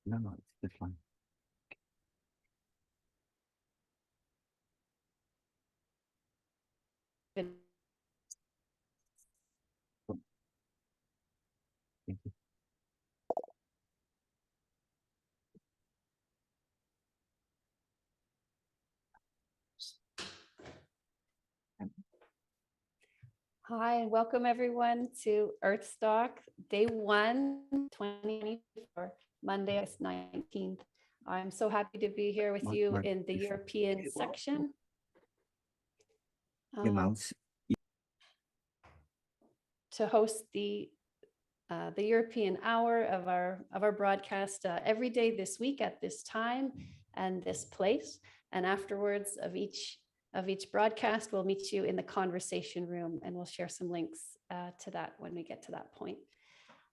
No, no, it's fine. Good. Oh, thank you. Hi, and welcome everyone to EarthStock, Day 1, 2024, Monday, August 19th. I'm so happy to be here with you Mark, in the if European you section. your Um, mouse. to host the European hour of our broadcast every day this week at this time and this place. And afterwards of each broadcast, we'll meet you in the conversation room, and we'll share some links to that when we get to that point.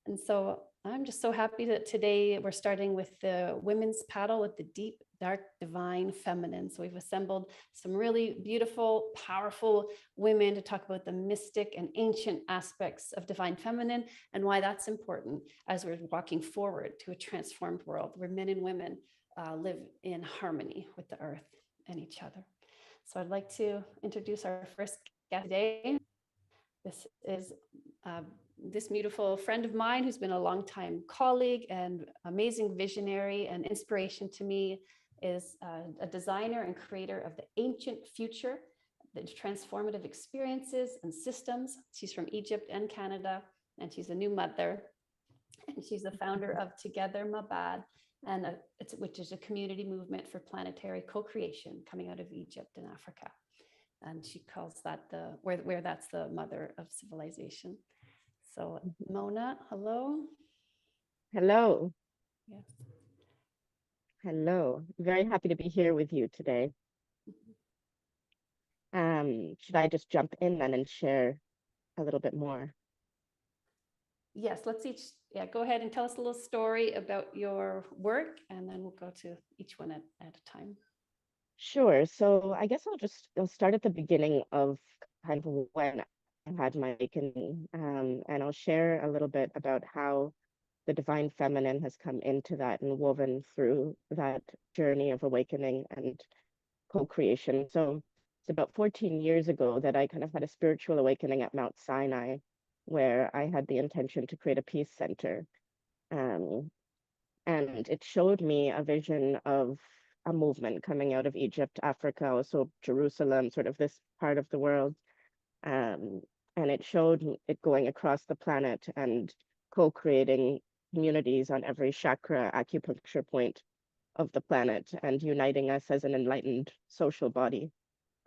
And so I'm just so happy that today we're starting with the women's paddle with the deep, dark, divine feminine. So we've assembled some really beautiful, powerful women to talk about the mystic and ancient aspects of divine feminine and why that's important as we're walking forward to a transformed world where men and women live in harmony with the earth and each other. So I'd like to introduce our first guest today. This is this beautiful friend of mine who's been a longtime colleague and amazing visionary and inspiration to me, is a designer and creator of the ancient future, the transformative experiences and systems. She's from Egypt and Canada, and she's a new mother. And she's the founder of Together Mabad, which is a community movement for planetary co-creation coming out of Egypt and Africa. And she calls that where that's the mother of civilization. So Mona, hello. Hello. Yes. Hello. Very happy to be here with you today. Should I just jump in then and share a little bit more? Yes, let's go ahead and tell us a little story about your work, and then we'll go to each one at a time. Sure. So I guess I'll start at the beginning of kind of when I had my awakening, and I'll share a little bit about how the divine feminine has come into that and woven through that journey of awakening and co-creation. So it's about 14 years ago that I kind of had a spiritual awakening at Mount Sinai, where I had the intention to create a peace center. Um, and it showed me a vision of a movement coming out of Egypt, Africa, also Jerusalem, sort of this part of the world. Um, and it showed it going across the planet and co-creating communities on every chakra acupuncture point of the planet and uniting us as an enlightened social body,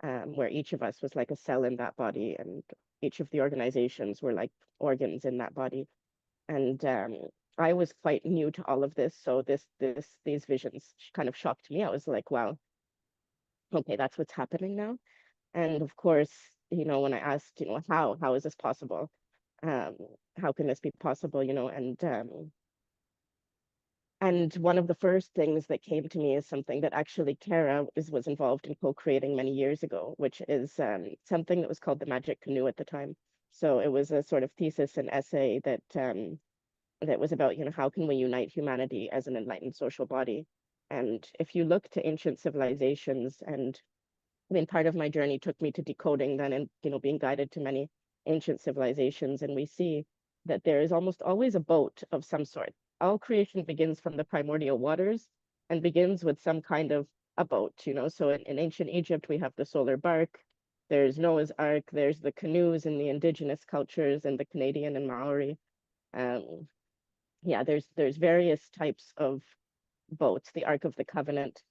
where each of us was like a cell in that body, and each of the organizations were like organs in that body. And I was quite new to all of this, so these visions kind of shocked me. I was like, wow, okay, that's what's happening now. And of course, when I asked, how is this possible? Um, how can this be possible? And one of the first things that came to me is something that actually Kara was involved in co-creating many years ago, which is something that was called the Magic Canoe at the time. So it was a sort of thesis and essay that was about, how can we unite humanity as an enlightened social body? And if you look to ancient civilizations, and I mean, part of my journey took me to decoding then and, being guided to many ancient civilizations. And we see that there is almost always a boat of some sort. All creation begins from the primordial waters and begins with some kind of a boat, So in ancient Egypt, we have the solar bark, there's Noah's Ark, there's the canoes in the indigenous cultures and the Canadian and Maori. Um, yeah, there's various types of boats, the Ark of the Covenant,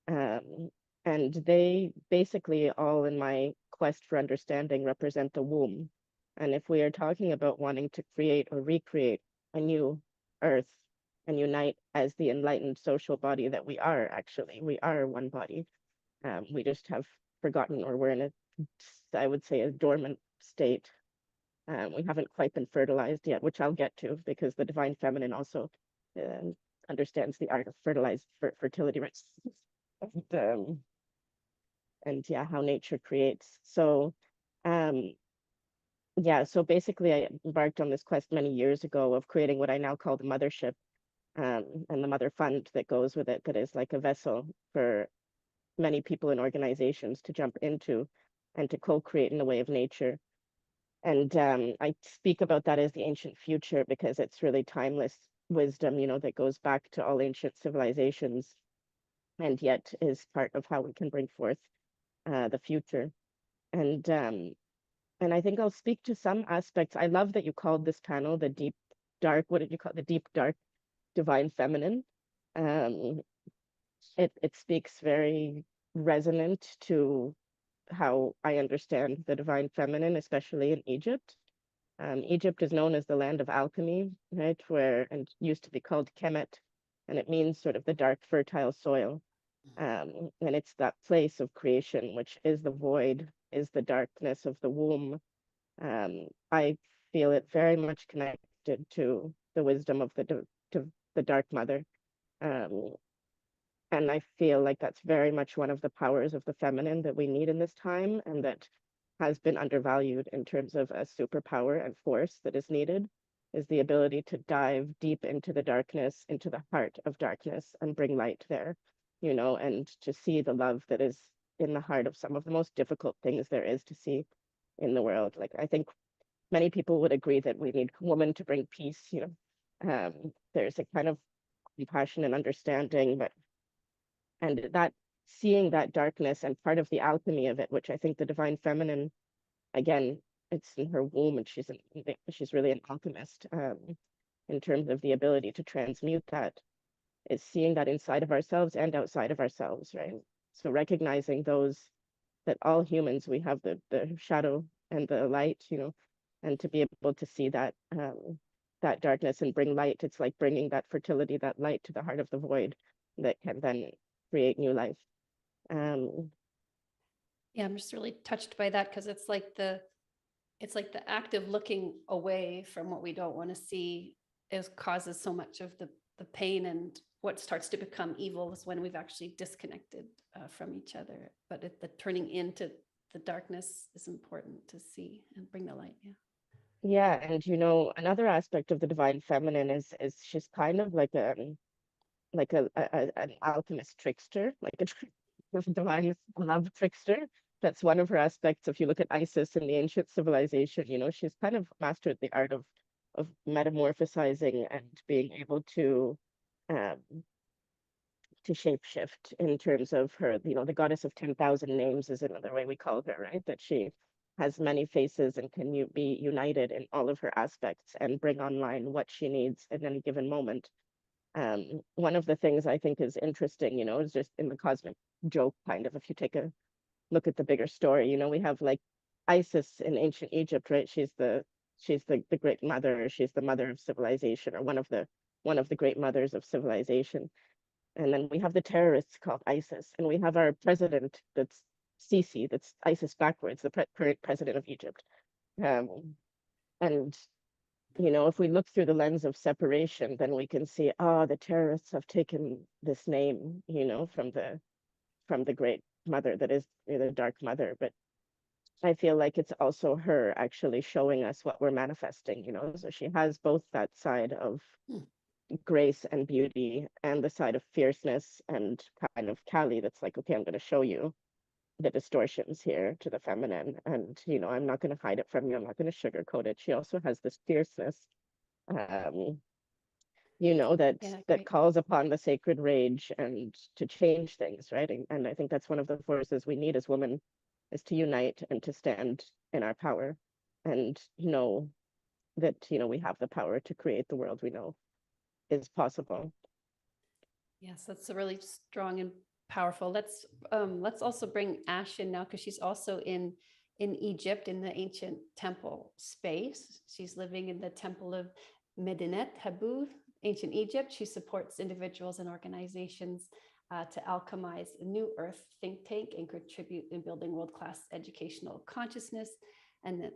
um, and they basically all in my quest for understanding represent the womb. And if we are talking about wanting to create or recreate a new earth and unite as the enlightened social body that we are, actually, we are one body. We just have forgotten, or we're in I would say, a dormant state. We haven't quite been fertilized yet, which I'll get to because the divine feminine also uh, understands the art of fertility rites. And, and yeah, how nature creates. So, um, yeah, so basically I embarked on this quest many years ago of creating what I now call the mothership. and the Mother Fund that goes with it, that is like a vessel for many people and organizations to jump into and to co-create in the way of nature. And I speak about that as the ancient future because it's really timeless wisdom, you know, that goes back to all ancient civilizations and yet is part of how we can bring forth the future. And I think I'll speak to some aspects. I love that you called this panel the deep, dark, what did you call it? The deep, dark, divine feminine. Um, it speaks very resonant to how I understand the divine feminine, especially in Egypt. Egypt is known as the land of alchemy, right? Where, and used to be called Kemet, and it means sort of the dark, fertile soil. And it's that place of creation, which is the void, is the darkness of the womb. I feel it very much connected to the wisdom of to the Dark Mother. Um, and I feel like that's very much one of the powers of the feminine that we need in this time, and that has been undervalued in terms of a superpower and force that is needed, is the ability to dive deep into the darkness, into the heart of darkness, and bring light there, you know, and to see the love that is in the heart of some of the most difficult things there is to see in the world. Like, I think many people would agree that we need women to bring peace, you know. There's a kind of compassion and understanding, but and that seeing that darkness and part of the alchemy of it, which I think the divine feminine, again, it's in her womb, and she's really an alchemist in terms of the ability to transmute that, is seeing that inside of ourselves and outside of ourselves, right? So recognizing those, that all humans, we have the shadow and the light, you know, and to be able to see that that darkness and bring light. It's like bringing that fertility, that light to the heart of the void that can then create new life. Yeah, I'm just really touched by that because it's like the act of looking away from what we don't want to see is causes so much of the pain, and what starts to become evil is when we've actually disconnected from each other. But the turning into the darkness is important to see and bring the light. Yeah. Yeah, and you know, another aspect of the divine feminine is she's kind of like an alchemist trickster, like a divine love trickster. That's one of her aspects. If you look at Isis in the ancient civilization, you know, she's kind of mastered the art of metamorphosizing and being able um to shapeshift in terms of her, you know, the goddess of 10,000 names is another way we call her, right? That she has many faces and can be united in all of her aspects and bring online what she needs at any given moment. One of the things I think is interesting, you know, is just in the cosmic joke, kind of, if you take a look at the bigger story, you know, we have like Isis in ancient Egypt, right? She's the great mother, she's the mother of civilization, or one of the great mothers of civilization. And then we have the terrorists called ISIS, and we have our president that's Sisi, that's ISIS backwards, the current president of Egypt. And you know, if we look through the lens of separation, then we can see, the terrorists have taken this name, you know, from the great mother that is the Dark Mother. But I feel like it's also her actually showing us what we're manifesting, you know. So she has both that side of grace and beauty and the side of fierceness and kind of Kali that's like, okay, I'm going to show you the distortions here to the feminine, and you know, I'm not going to hide it from you, I'm not going to sugarcoat it. She also has this fierceness, um you know, Yeah, that great. calls upon the sacred rage and to change things, right? And I think that's one of the forces we need as women, is to unite and to stand in our power and know that, you know, we have the power to create the world we know is possible. Yes, that's a really strong and powerful. Let's also bring Ash in now, because she's also in Egypt, in the ancient temple space. She's living in the temple of Medinet Habu, ancient Egypt. She supports individuals and organizations to alchemize a new earth think tank and contribute in building world-class educational consciousness and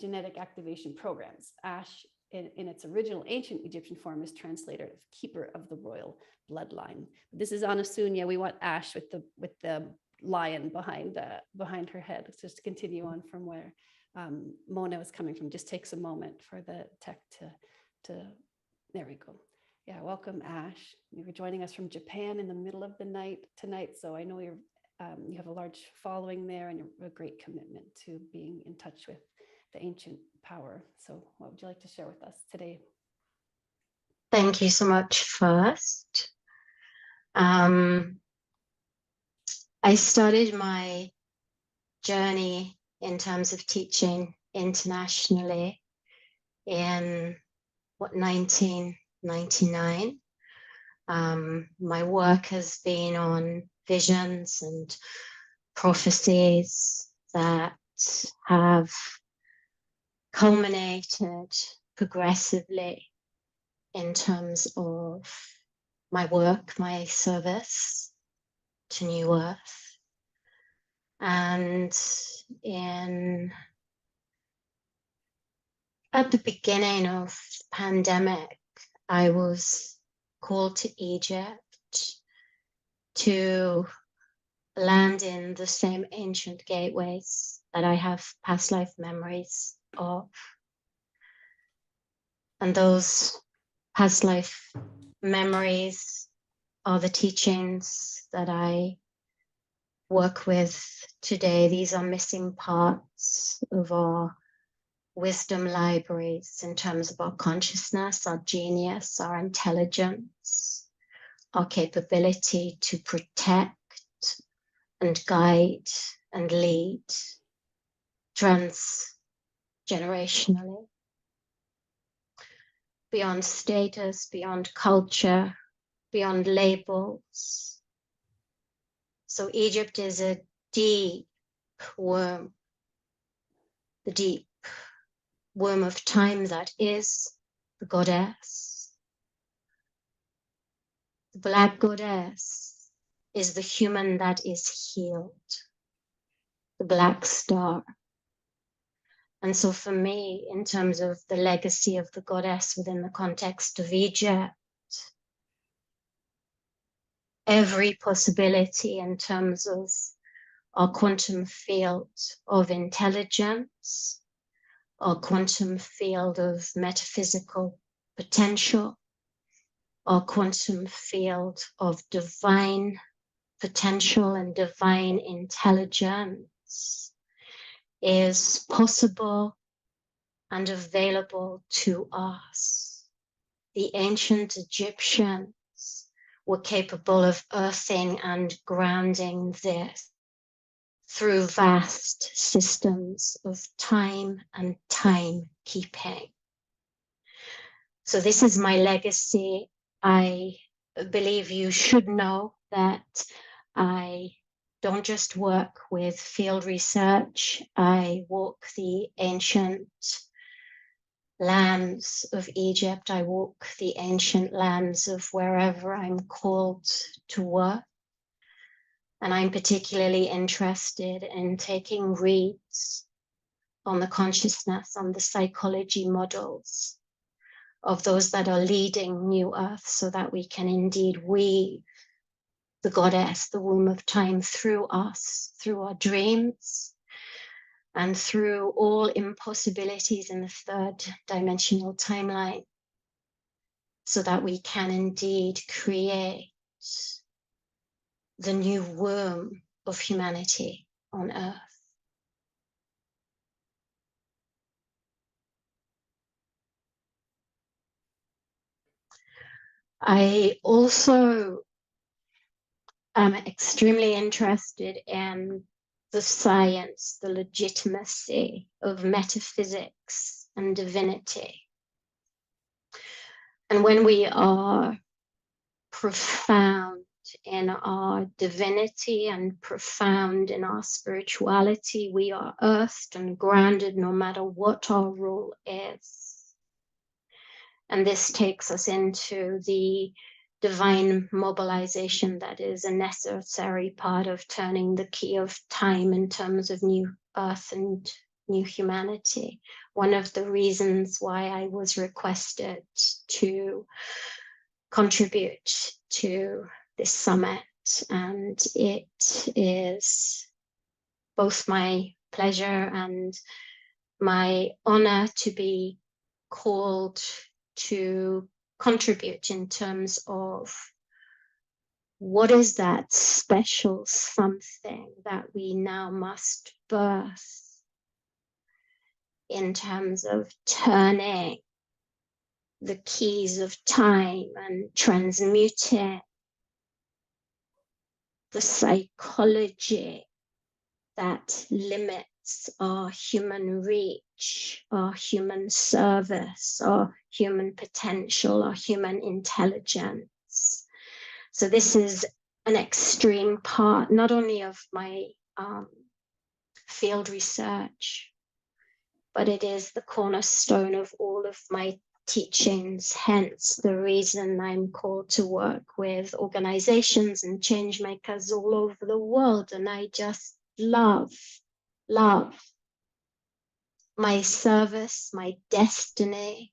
genetic activation programs. Ash, in its original ancient Egyptian form, is translated as keeper of the royal bloodline. This is Anasunya. We want Ash with the lion behind her head. It's just to continue on from where Mona was coming from. Just takes a moment for the tech to there we go. Yeah, welcome, Ash. You were joining us from Japan in the middle of the night tonight, so I know you have a large following there and a great commitment to being in touch with the ancient power. So what would you like to share with us today? Thank you so much first. I started my journey in terms of teaching internationally in 1999. My work has been on visions and prophecies that have culminated progressively in terms of my work, my service to New Earth. And at the beginning of the pandemic, I was called to Egypt to land in the same ancient gateways that I have past life memories of. And those past life memories are the teachings that I work with today. These are missing parts of our wisdom libraries in terms of our consciousness, our genius, our intelligence, our capability to protect and guide and lead transgenerationally, beyond status, beyond culture, beyond labels. So Egypt is a deep womb, the deep womb of time that is the goddess. The Black Goddess is the human that is healed, the Black Star. And so for me, in terms of the legacy of the goddess within the context of Egypt, every possibility in terms of our quantum field of intelligence, our quantum field of metaphysical potential, our quantum field of divine potential and divine intelligence is possible and available to us. The ancient Egyptians were capable of earthing and grounding this through vast systems of time and timekeeping. So this is my legacy. I believe you should know that I don't just work with field research. I walk the ancient lands of Egypt. I walk the ancient lands of wherever I'm called to work. And I'm particularly interested in taking reads on the consciousness, on the psychology models of those that are leading New Earth, so that we can indeed weave the goddess, the womb of time, through us, through our dreams, and through all impossibilities in the third dimensional timeline, so that we can indeed create the new womb of humanity on Earth. I also am extremely interested in the science, the legitimacy of metaphysics and divinity. And when we are profound in our divinity and profound in our spirituality, we are earthed and grounded no matter what our role is. And this takes us into the divine mobilization that is a necessary part of turning the key of time in terms of new earth and new humanity. One of the reasons why I was requested to contribute to this summit, and it is both my pleasure and my honor to be called to contribute in terms of what is that special something that we now must birth in terms of turning the keys of time and transmuting the psychology that limits our human reach, our human service, our human potential, our human intelligence. So this is an extreme part, not only of my field research, but it is the cornerstone of all of my teachings, hence the reason I'm called to work with organizations and change makers all over the world. And I just love my service, my destiny,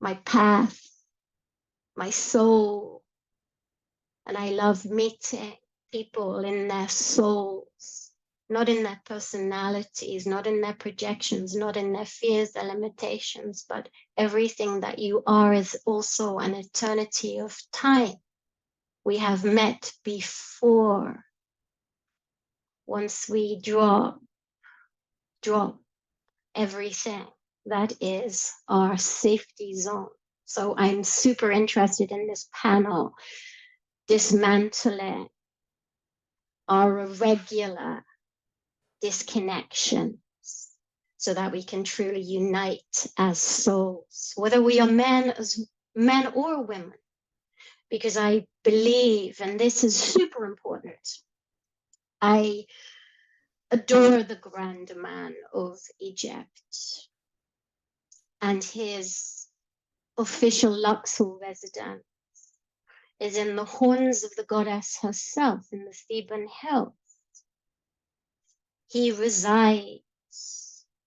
my path, my soul. And I love meeting people in their souls, not in their personalities, not in their projections, not in their fears, their limitations, but everything that you are is also an eternity of time. We have met before. Once we drop everything, that is our safety zone. So I'm super interested in this panel, dismantling our irregular disconnections so that we can truly unite as souls, whether we are men or women, because I believe, and this is super important, I adore the Grand Man of Egypt and his official Luxor residence is in the horns of the goddess herself in the Theban hills. He resides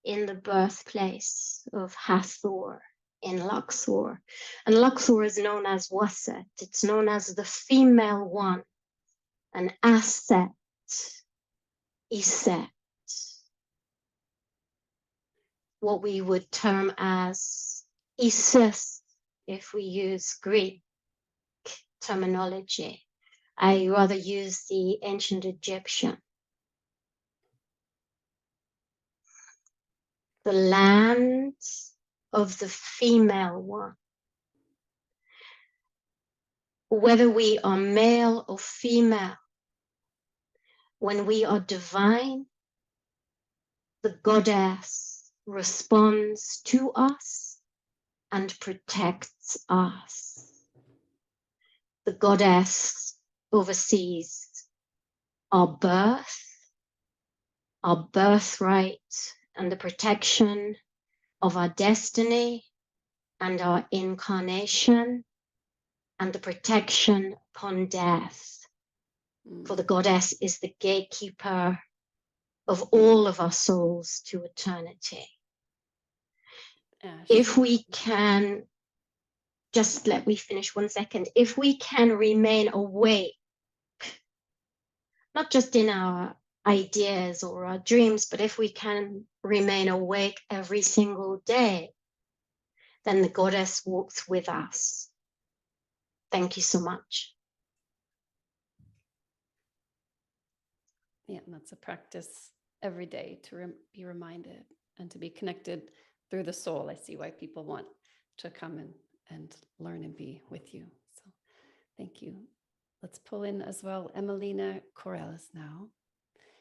in the birthplace of Hathor in Luxor. And Luxor is known as Waset. It's known as the female one, an asset, Iset, what we would term as Isis if we use Greek terminology. I rather use the ancient Egyptian. The land of the female one. Whether we are male or female, when we are divine, the goddess responds to us and protects us. The goddess oversees our birth, our birthright, and the protection of our destiny and our incarnation, and the protection upon death. For the goddess is the gatekeeper of all of our souls to eternity. If we can, just let me finish 1 second. If we can remain awake, not just in our ideas or our dreams, but if we can remain awake every single day, then the goddess walks with us. Thank you so much. Yeah, and that's a practice every day to be reminded and to be connected through the soul. I see why people want to come and learn and be with you. So thank you. Let's pull in as well Emelina Corrales now.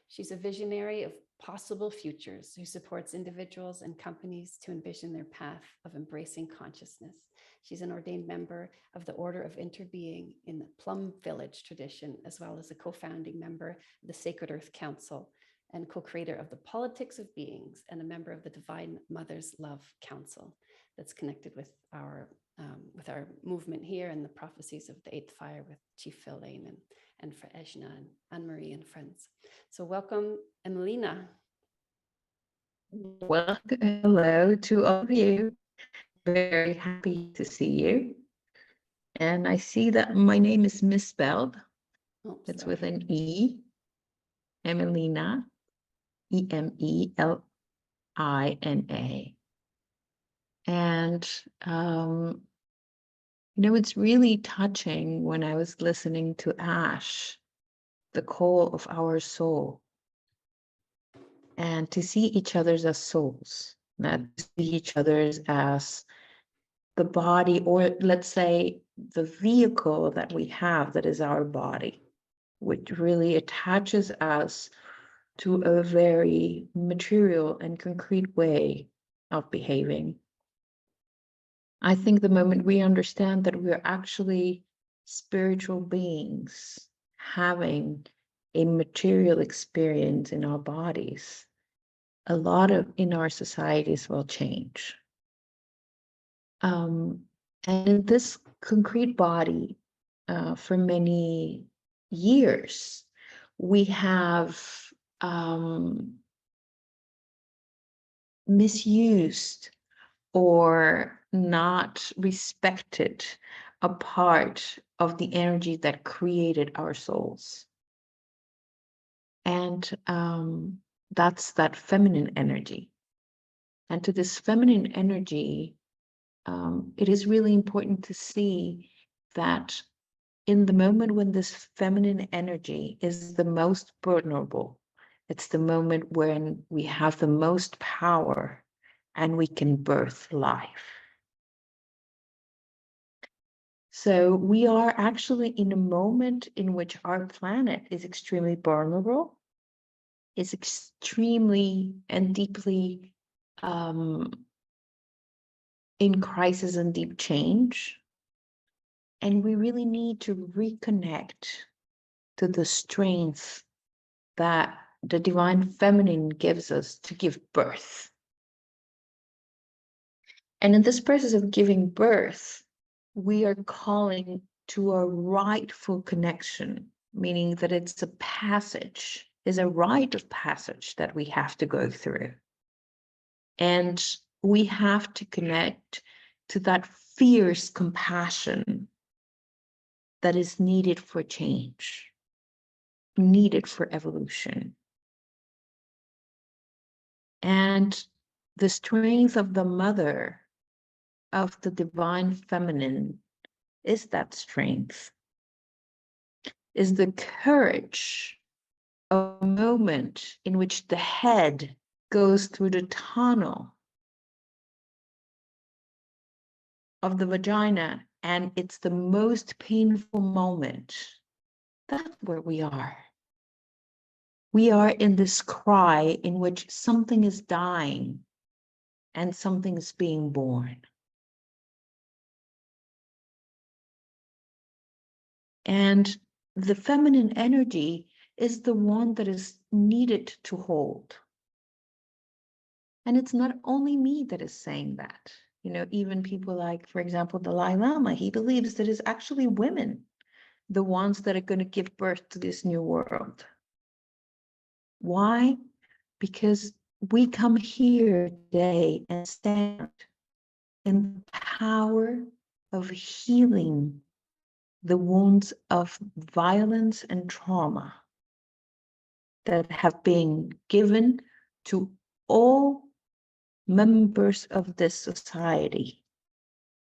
She's a visionary of possible futures who supports individuals and companies to envision their path of embracing consciousness. She's an ordained member of the Order of Interbeing in the Plum Village tradition, as well as a co-founding member of the Sacred Earth Council and co-creator of the Politics of Beings and a member of the Divine Mother's Love Council that's connected with our movement here and the prophecies of the Eighth Fire with Chief Phil Lane and for Ejna and Anne-Marie and friends. So welcome, Emelina. Welcome, hello to all of you. Very happy to see you. And I see that my name is misspelled. Oh, It's sorry. with an E. Emelina, Emelina. And, it's really touching when I was listening to Ash, the call of our soul, and to see each other as souls, not to see each other as the body, or let's say the vehicle that we have that is our body, which really attaches us to a very material and concrete way of behaving. I think the moment we understand that we're actually spiritual beings having a material experience in our bodies, a lot of in our societies will change. And in this concrete body, for many years, we have misused or not respected a part of the energy that created our souls. And that's that feminine energy. And to this feminine energy, it is really important to see that in the moment when this feminine energy is the most vulnerable, it's the moment when we have the most power and we can birth life. So we are actually in a moment in which our planet is extremely vulnerable, is extremely and deeply in crisis and deep change. And we really need to reconnect to the strength that the divine feminine gives us to give birth. And in this process of giving birth, we are calling to a rightful connection, meaning that it's a passage, is a rite of passage that we have to go through. And we have to connect to that fierce compassion that is needed for change, needed for evolution. And the strength of the mother, of the divine feminine, is that strength, is the courage of a moment in which the head goes through the tunnel of the vagina and it's the most painful moment. That's where we are. We are in this cry in which something is dying and something is being born. And the feminine energy is the one that is needed to hold. And it's not only me that is saying that. Even people like, for example, the Dalai Lama, he believes that it's actually women, the ones that are going to give birth to this new world. Why? Because we come here today and stand in the power of healing the wounds of violence and trauma that have been given to all members of this society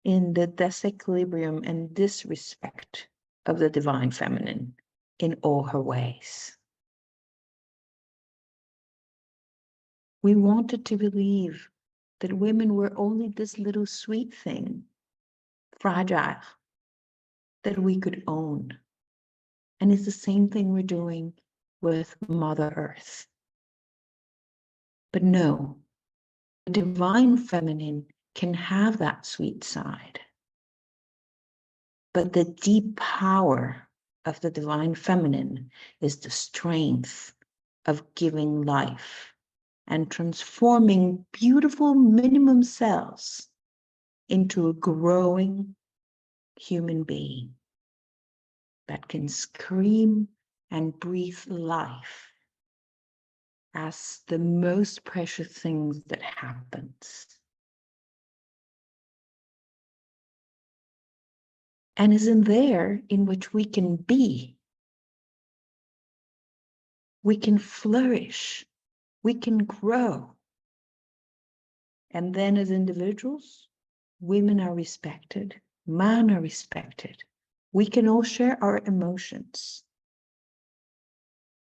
in the disequilibrium and disrespect of the divine feminine in all her ways. We wanted to believe that women were only this little sweet thing, fragile, that we could own. And it's the same thing we're doing with Mother Earth. But no, the divine feminine can have that sweet side. But the deep power of the divine feminine is the strength of giving life and transforming beautiful minimum cells into a growing human being that can scream and breathe life as the most precious things that happens. And is in there in which we can be, we can flourish, we can grow. And then as individuals, women are respected, men are respected. We can all share our emotions.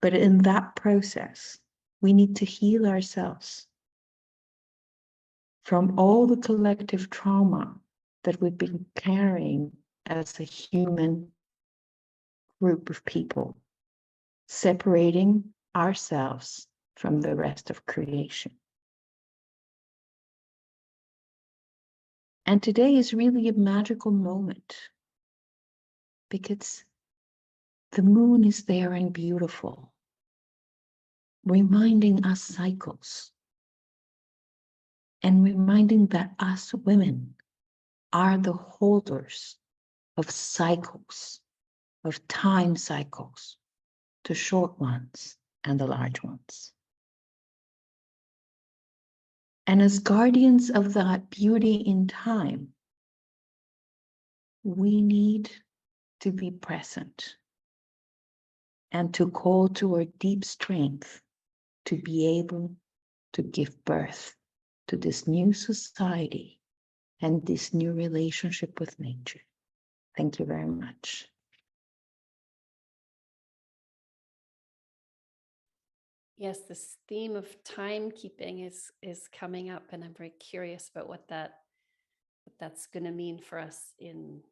But in that process, we need to heal ourselves from all the collective trauma that we've been carrying as a human group of people, separating ourselves from the rest of creation. And today is really a magical moment because the moon is there and beautiful, reminding us cycles and reminding that us women are the holders of cycles, of time cycles, the short ones and the large ones. And as guardians of that beauty in time, we need to be present and to call to our deep strength to be able to give birth to this new society and this new relationship with nature. Thank you very much. Yes, this theme of timekeeping is coming up, and I'm very curious about what that's going to mean for us in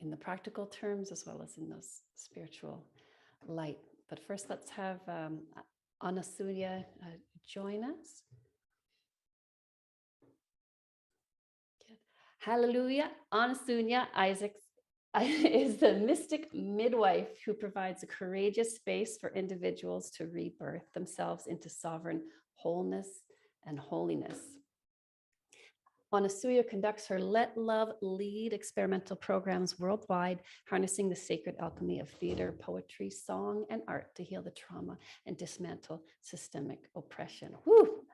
the practical terms as well as in those spiritual light. But first, let's have Anasuya join us. Hallelujah. Anasuya Isaacs is the mystic midwife who provides a courageous space for individuals to rebirth themselves into sovereign wholeness and holiness. Anasuya conducts her Let Love Lead experimental programs worldwide, harnessing the sacred alchemy of theater, poetry, song, and art to heal the trauma and dismantle systemic oppression. Woo!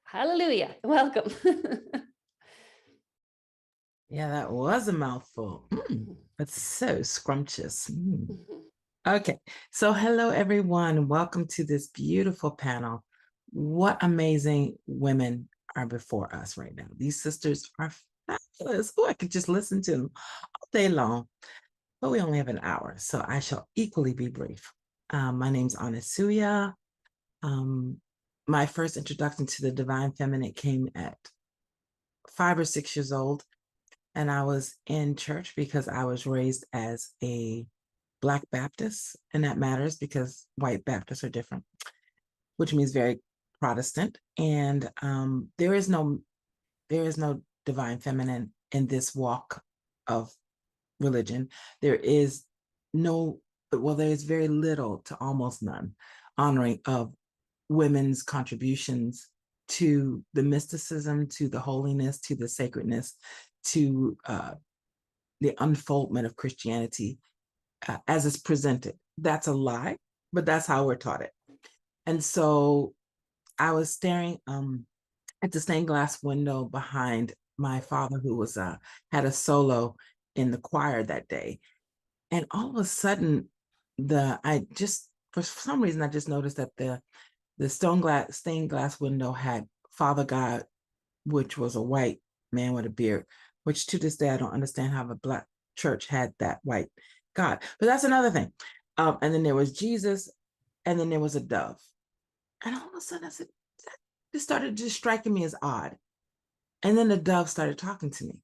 Hallelujah. Welcome. Yeah, that was a mouthful. That's so scrumptious. Okay, so hello everyone. Welcome to this beautiful panel. What amazing women are before us right now. These sisters are fabulous. Oh, I could just listen to them all day long, but we only have an hour, so I shall equally be brief. My name's Anasuya. My first introduction to the divine feminine came at 5 or 6 years old. And I was in church because I was raised as a Black Baptist, and that matters because white Baptists are different, which means very Protestant. And there is no divine feminine in this walk of religion. There is very little to almost none honoring of women's contributions to the mysticism, to the holiness, to the sacredness, to the unfoldment of Christianity as it's presented. That's a lie, but that's how we're taught it. And so I was staring at the stained glass window behind my father, who was had a solo in the choir that day. And all of a sudden, for some reason, I just noticed that the stained glass window had Father God, which was a white man with a beard, which to this day, I don't understand how the Black church had that white God, but that's another thing. And then there was Jesus, and then there was a dove. And all of a sudden I said, this started just striking me as odd. And then the dove started talking to me.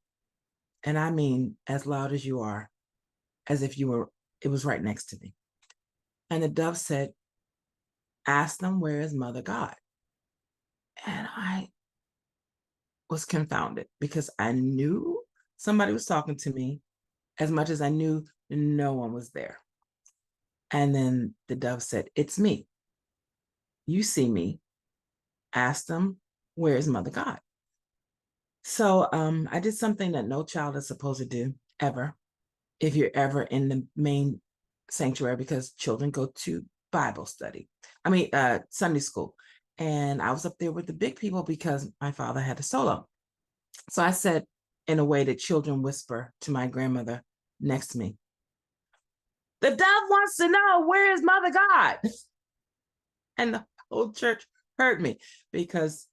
And I mean, as loud as you are, as if it was right next to me. And the dove said, ask them, where is Mother God? And I was confounded because I knew somebody was talking to me as much as I knew no one was there. And then the dove said, it's me. You see me. Ask them, where is Mother God? So I did something that no child is supposed to do ever, if you're ever in the main sanctuary, because children go to Bible study. Sunday school. And I was up there with the big people because my father had a solo. So I said, in a way that children whisper to my grandmother next to me, the dove wants to know, where is Mother God? And the whole church heard me because,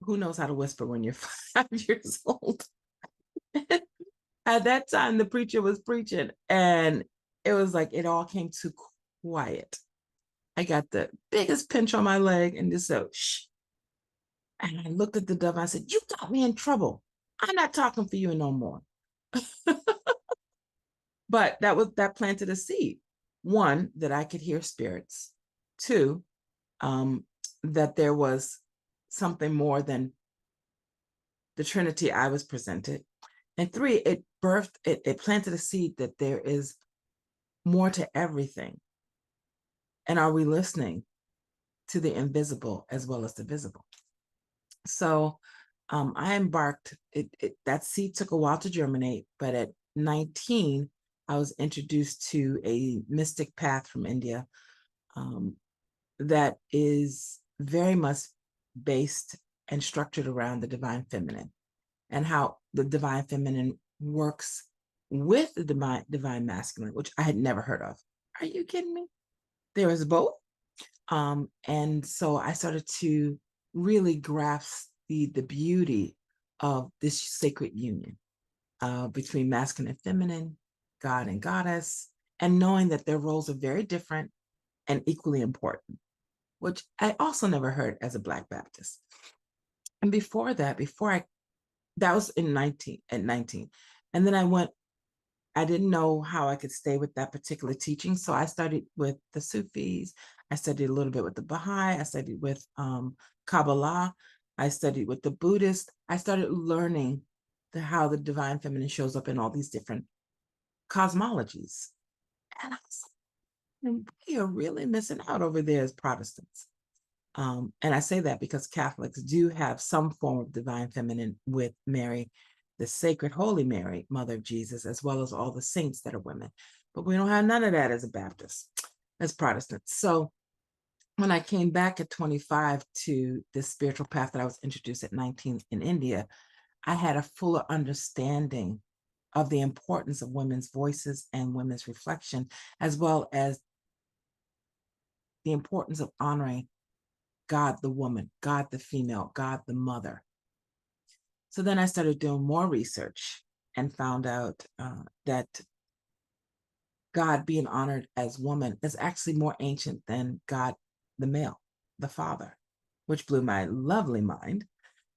who knows how to whisper when you're 5 years old? At that time, the preacher was preaching, and it was like it all came too quiet. I got the biggest pinch on my leg and just said, shh. And I looked at the dove and I said, you got me in trouble. I'm not talking for you no more. But that planted a seed. One, that I could hear spirits. Two, that there was something more than the Trinity I was presented. And three, it planted a seed that there is more to everything. And are we listening to the invisible as well as the visible? So I embarked, that seed took a while to germinate, but at 19, I was introduced to a mystic path from India that is very much based and structured around the divine feminine and how the divine feminine works with the divine masculine, which I had never heard of. Are you kidding me? There is both. And so I started to really grasp the beauty of this sacred union between masculine and feminine, God and goddess, and knowing that their roles are very different and equally important, which I also never heard as a Black Baptist. And before that, that was at 19. And then I didn't know how I could stay with that particular teaching. So I studied with the Sufis. I studied a little bit with the Baha'i. I studied with Kabbalah. I studied with the Buddhist. I started learning how the divine feminine shows up in all these different cosmologies. And I was like, we are really missing out over there as Protestants. And I say that because Catholics do have some form of divine feminine with Mary, the sacred Holy Mary, Mother of Jesus, as well as all the saints that are women. But we don't have none of that as a Baptist, as Protestants. So when I came back at 25 to this spiritual path that I was introduced at 19 in India, I had a fuller understanding of the importance of women's voices and women's reflection, as well as the importance of honoring God the woman, God the female, God the mother. So then I started doing more research and found out that God being honored as woman is actually more ancient than God the male, the father, which blew my lovely mind,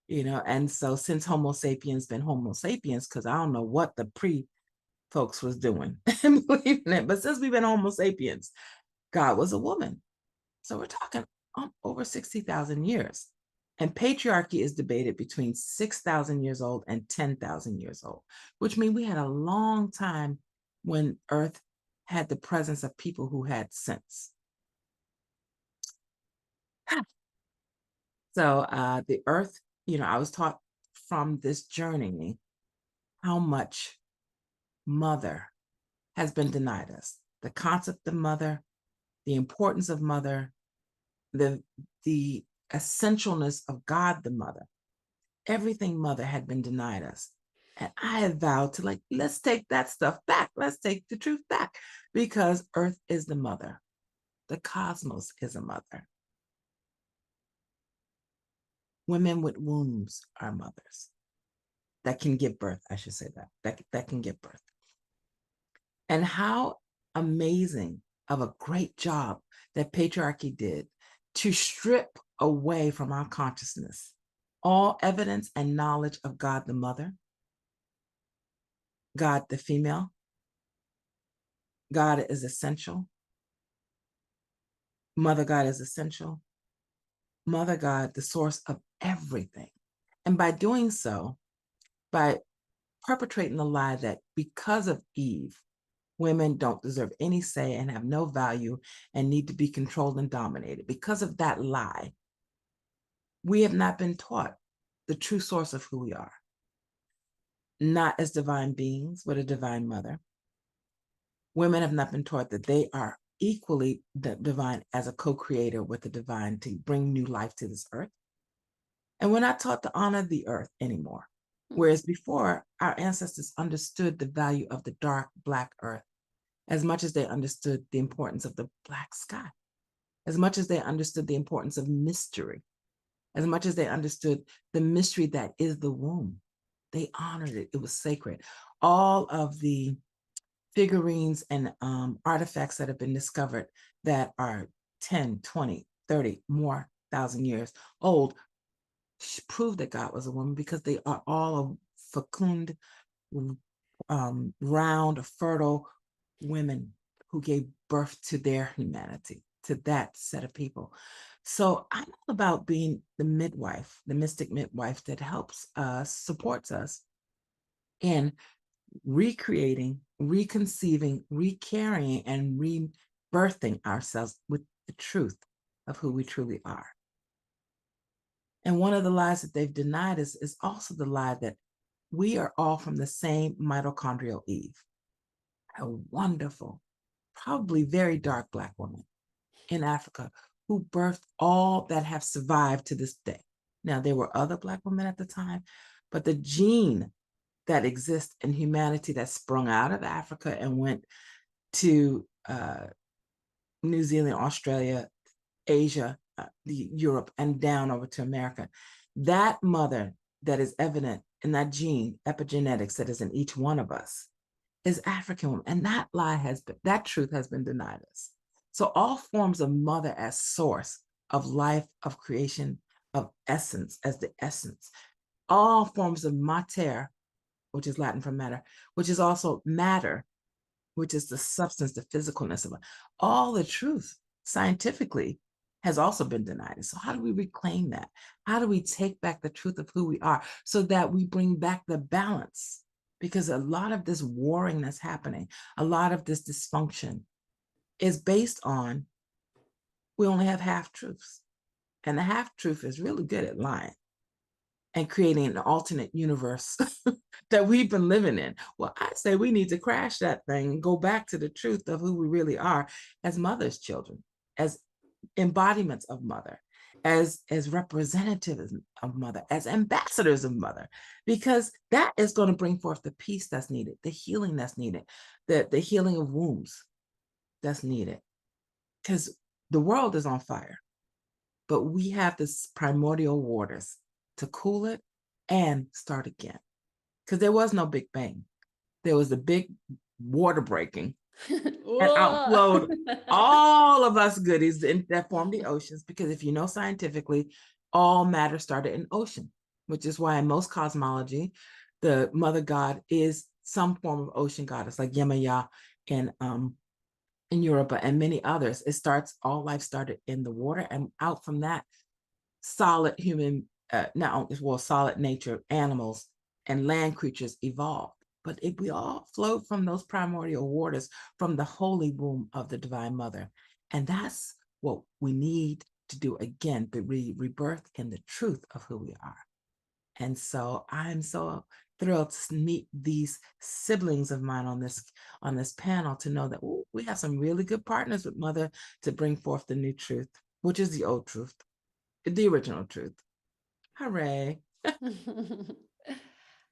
and so since Homo sapiens been Homo sapiens, because I don't know what the pre-folks was doing and believing it, but since we've been Homo sapiens, God was a woman. So we're talking over 60,000 years. And patriarchy is debated between 6,000 years old and 10,000 years old, which means we had a long time when Earth had the presence of people who had sense. So the Earth, I was taught from this journey how much mother has been denied us. The concept of mother, the importance of mother, the essentialness of God the mother. Everything mother had been denied us. And I had vowed to let's take that stuff back. Let's take the truth back, because Earth is the mother. The cosmos is a mother. Women with wombs are mothers that can give birth. I should say that can give birth. And how amazing of a great job that patriarchy did to strip away from our consciousness all evidence and knowledge of God the mother, God the female. God is essential. Mother God is essential. Mother God, the source of everything. And by doing so, by perpetrating the lie that because of Eve, women don't deserve any say and have no value and need to be controlled and dominated, because of that lie, we have not been taught the true source of who we are. Not as divine beings with a divine mother. Women have not been taught that they are equally divine as a co-creator with the divine to bring new life to this earth. And we're not taught to honor the earth anymore. Whereas before, our ancestors understood the value of the dark Black earth as much as they understood the importance of the black sky, as much as they understood the importance of mystery, as much as they understood the mystery that is the womb. They honored it. It was sacred. All of the figurines and artifacts that have been discovered that are 10, 20, 30 more thousand years old prove that God was a woman, because they are all fecund, round, fertile women who gave birth to their humanity, to that set of people. So I'm all about being the midwife, the mystic midwife that helps us, supports us in recreating, reconceiving, recarrying, and rebirthing ourselves with the truth of who we truly are. And one of the lies that they've denied us is also the lie that we are all from the same mitochondrial Eve, a wonderful, probably very dark Black woman in Africa who birthed all that have survived to this day. Now, there were other Black women at the time, but the gene that exists in humanity that sprung out of Africa and went to New Zealand, Australia, Asia, Europe, and down over to America. That mother that is evident in that gene, epigenetics, that is in each one of us, is African woman. And that lie has been, that truth has been denied us. So all forms of mother as source of life, of creation, of essence as the essence, all forms of mater, which is Latin for matter, which is also matter, which is the substance, the physicalness of it. All the truth scientifically has also been denied. So how do we reclaim that? How do we take back the truth of who we are so that we bring back the balance? Because a lot of this warring that's happening, a lot of this dysfunction is based on we only have half truths. And the half truth is really good at lying and creating an alternate universe that we've been living in. Well, I say we need to crash that thing and go back to the truth of who we really are as mother's children, as embodiments of mother, as representatives of mother, as ambassadors of mother, because that is going to bring forth the peace that's needed, the healing that's needed, the healing of wombs that's needed. Because the world is on fire, but we have this primordial waters to cool it and start again. Because there was no Big Bang. There was a big water breaking and outflowed all of us goodies that formed the oceans. Because if you know scientifically, all matter started in ocean, which is why in most cosmology, the mother god is some form of ocean goddess, like Yemaya in Europa and many others. All life started in the water, and out from that, solid human, solid nature, animals and land creatures evolved. But we all flowed from those primordial waters, from the holy womb of the Divine Mother. And that's what we need to do again, but rebirth in the truth of who we are. And so I'm so thrilled to meet these siblings of mine on this panel, to know that we have some really good partners with Mother to bring forth the new truth, which is the old truth, the original truth. Hooray.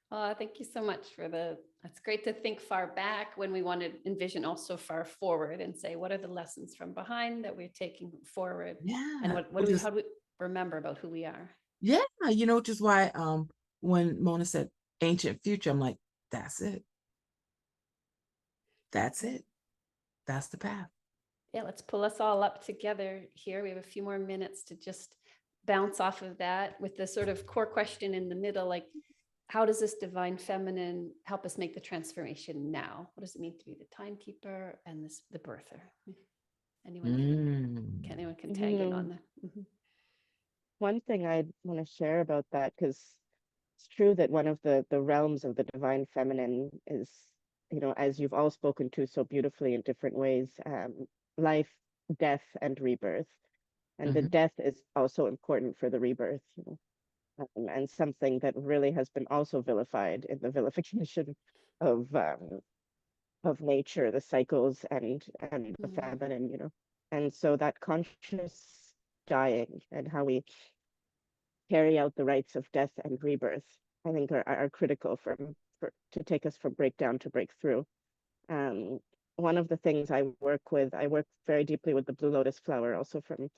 Oh, thank you so much it's great to think far back when we want to envision also far forward and say, what are the lessons from behind that we're taking forward? Yeah. And how do we remember about who we are? Yeah, which is why when Mona said ancient future, I'm like, that's it. That's it. That's the path. Yeah, let's pull us all up together here. We have a few more minutes to just bounce off of that with the sort of core question in the middle, like, how does this divine feminine help us make the transformation now? What does it mean to be the timekeeper and the birther? Anyone can tag in on that? Mm-hmm. One thing I'd want to share about that, because it's true that one of the realms of the divine feminine is, as you've all spoken to so beautifully in different ways, life, death, and rebirth. And the death is also important for the rebirth, and something that really has been also vilified in the vilification of nature, the cycles, and the feminine, And so that conscious dying and how we carry out the rites of death and rebirth, I think are critical to take us from breakdown to breakthrough. One of the things I work very deeply with the blue lotus flower, also from,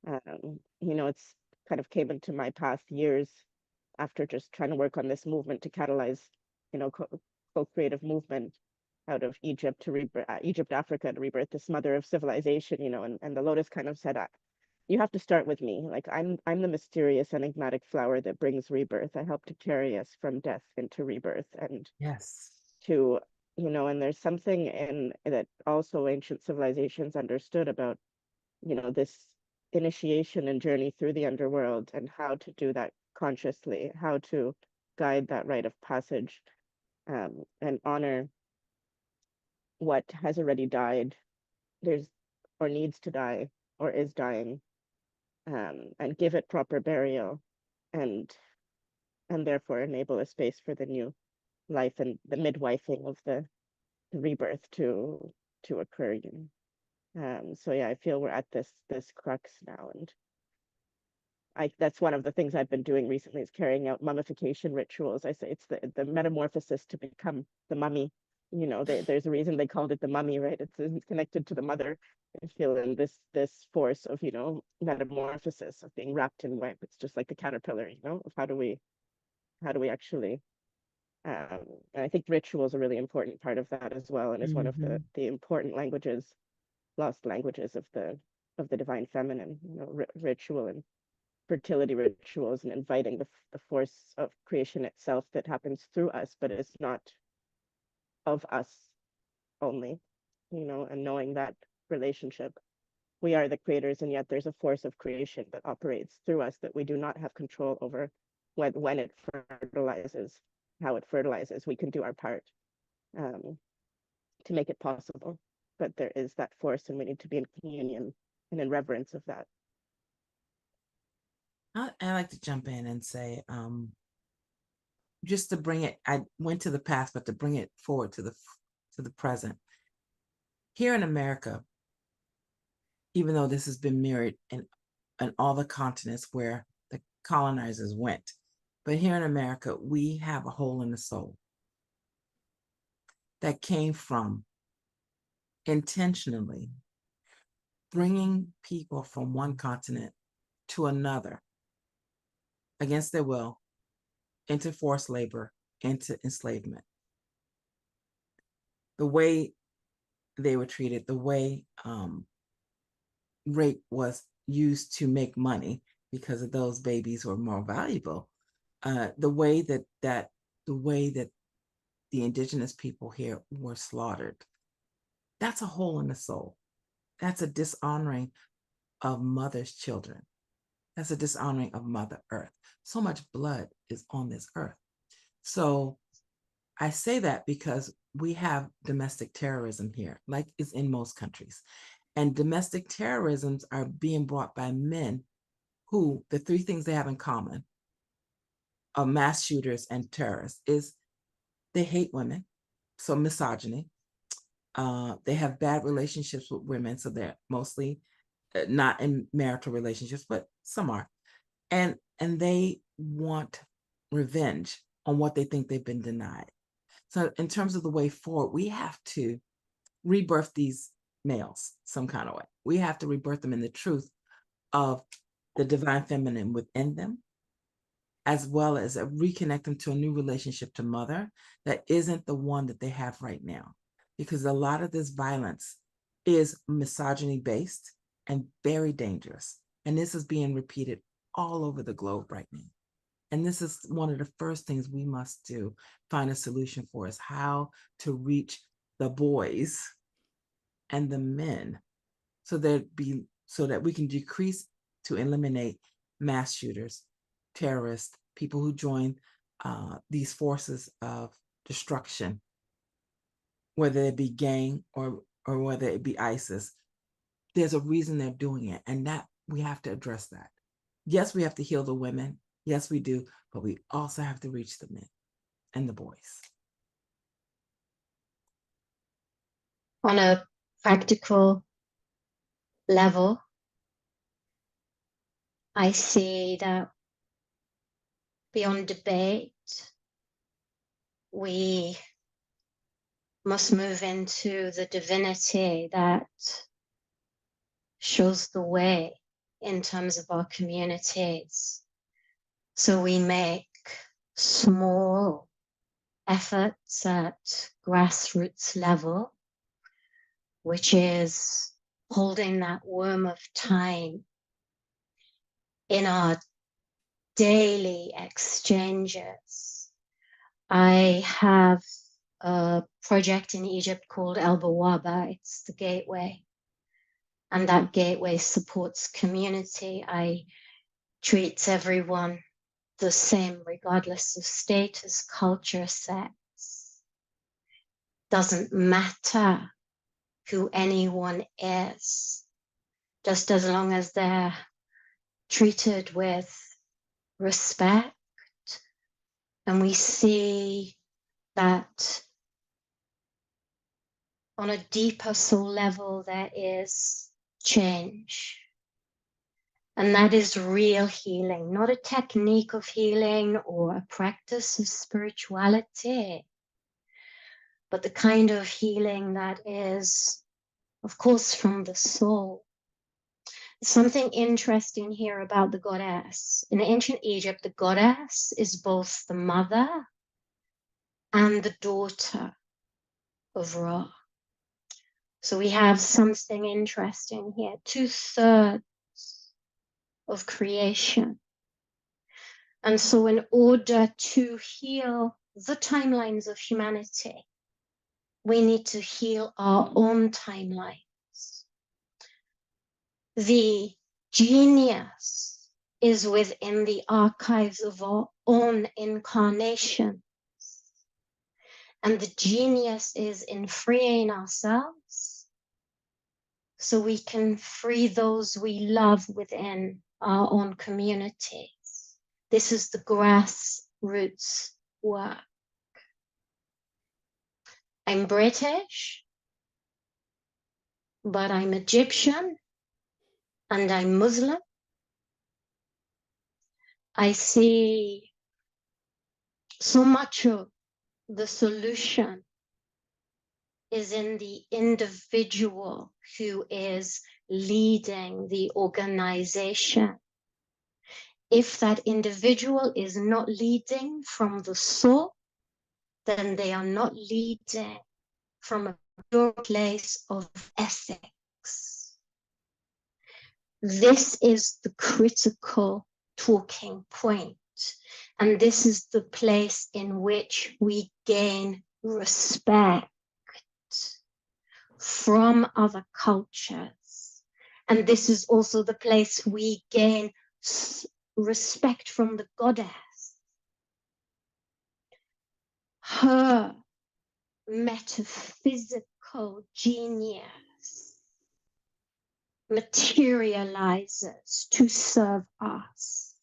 it's kind of came into my past years after just trying to work on this movement to catalyze, you know, co-creative movement out of Egypt to Egypt, Africa, to rebirth this mother of civilization, you know, and the lotus kind of said, you have to start with me. Like I'm the mysterious, enigmatic flower that brings rebirth. I help to carry us from death into rebirth and Yes. to, you know, and there's something in that also ancient civilizations understood about, you know, this initiation and journey through the underworld and how to do that consciously, how to guide that rite of passage, and honor what has already died, there's or needs to die or is dying, and give it proper burial, and therefore enable a space for the new life and the midwifing of the rebirth to occur. You know? So yeah, I feel we're at this crux now, and that's one of the things I've been doing recently is carrying out mummification rituals. I say it's the metamorphosis to become the mummy. You know, there's a reason they called it the mummy, right? It's connected to the mother. I feel in this force of, you know, metamorphosis, of being wrapped in web. It's just like the caterpillar, you know, of how do we actually, and I think ritual is a really important part of that as well, and is one of the important languages, lost languages of the divine feminine, you know, ritual and fertility rituals, and inviting the force of creation itself that happens through us, but it's not of us only, you know, and knowing that relationship. We are the creators, and yet there's a force of creation that operates through us that we do not have control over when it fertilizes, how it fertilizes. We can do our part to make it possible, but there is that force, and we need to be in communion and in reverence of that. I like to jump in and say, just to bring it, I went to the past, but to bring it forward to the present. Here in America, even though this has been mirrored in all the continents where the colonizers went, but here in America, we have a hole in the soul that came from intentionally bringing people from one continent to another against their will, into forced labor, into enslavement. The way they were treated, the way rape was used to make money because of those babies were more valuable. The way that the indigenous people here were slaughtered. That's a hole in the soul. That's a dishonoring of mother's children. That's a dishonoring of Mother Earth. So much blood is on this earth. So I say that because we have domestic terrorism here, like is in most countries. And domestic terrorisms are being brought by men who, the three things they have in common of mass shooters and terrorists is they hate women, so misogyny. They have bad relationships with women, so they're mostly not in marital relationships, but some are. And they want revenge on what they think they've been denied. So in terms of the way forward, we have to rebirth these males some kind of way. We have to rebirth them in the truth of the divine feminine within them, as well as reconnect them to a new relationship to mother that isn't the one that they have right now. Because a lot of this violence is misogyny based and very dangerous. And this is being repeated all over the globe right now. And this is one of the first things we must do, find a solution for, is how to reach the boys and the men so that we can decrease to eliminate mass shooters, terrorists, people who join these forces of destruction, whether it be gang or whether it be ISIS. There's a reason they're doing it, and that we have to address that. Yes, we have to heal the women. Yes, we do, but we also have to reach the men and the boys. On a practical level, I see that beyond debate, we must move into the divinity that shows the way in terms of our communities. So we make small efforts at grassroots level, which is holding that worm of time in our daily exchanges. I have a project in Egypt called El Bawaba. It's the gateway. And that gateway supports community. I treat everyone the same, regardless of status, culture, sex. Doesn't matter who anyone is, just as long as they're treated with respect. And we see that on a deeper soul level, there is change. And that is real healing, not a technique of healing or a practice of spirituality, but the kind of healing that is, of course, from the soul. Something interesting here about the goddess. In ancient Egypt, the goddess is both the mother and the daughter of Ra. So we have something interesting here. 2/3 of creation. And so in order to heal the timelines of humanity, we need to heal our own timelines. The genius is within the archives of our own incarnation. And the genius is in freeing ourselves so we can free those we love within our own communities. This is the grassroots work. I'm British, but I'm Egyptian and I'm Muslim. I see so much of the solution is in the individual who is leading the organization. If that individual is not leading from the soul, then they are not leading from a pure place of ethics. This is the critical talking point, and this is the place in which we gain respect from other cultures. And this is also the place we gain respect from the goddess. Her metaphysical genius materializes to serve us.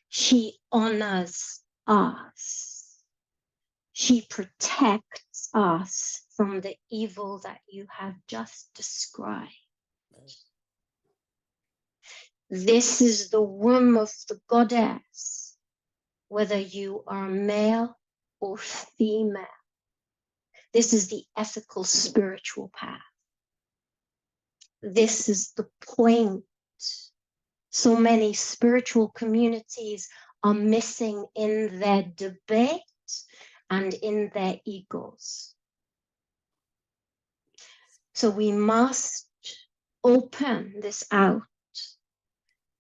She honors us. She protects us from the evil that you have just described. This is the womb of the goddess, whether you are male or female. This is the ethical spiritual path. This is the point. So many spiritual communities are missing in their debate and in their egos. So we must open this out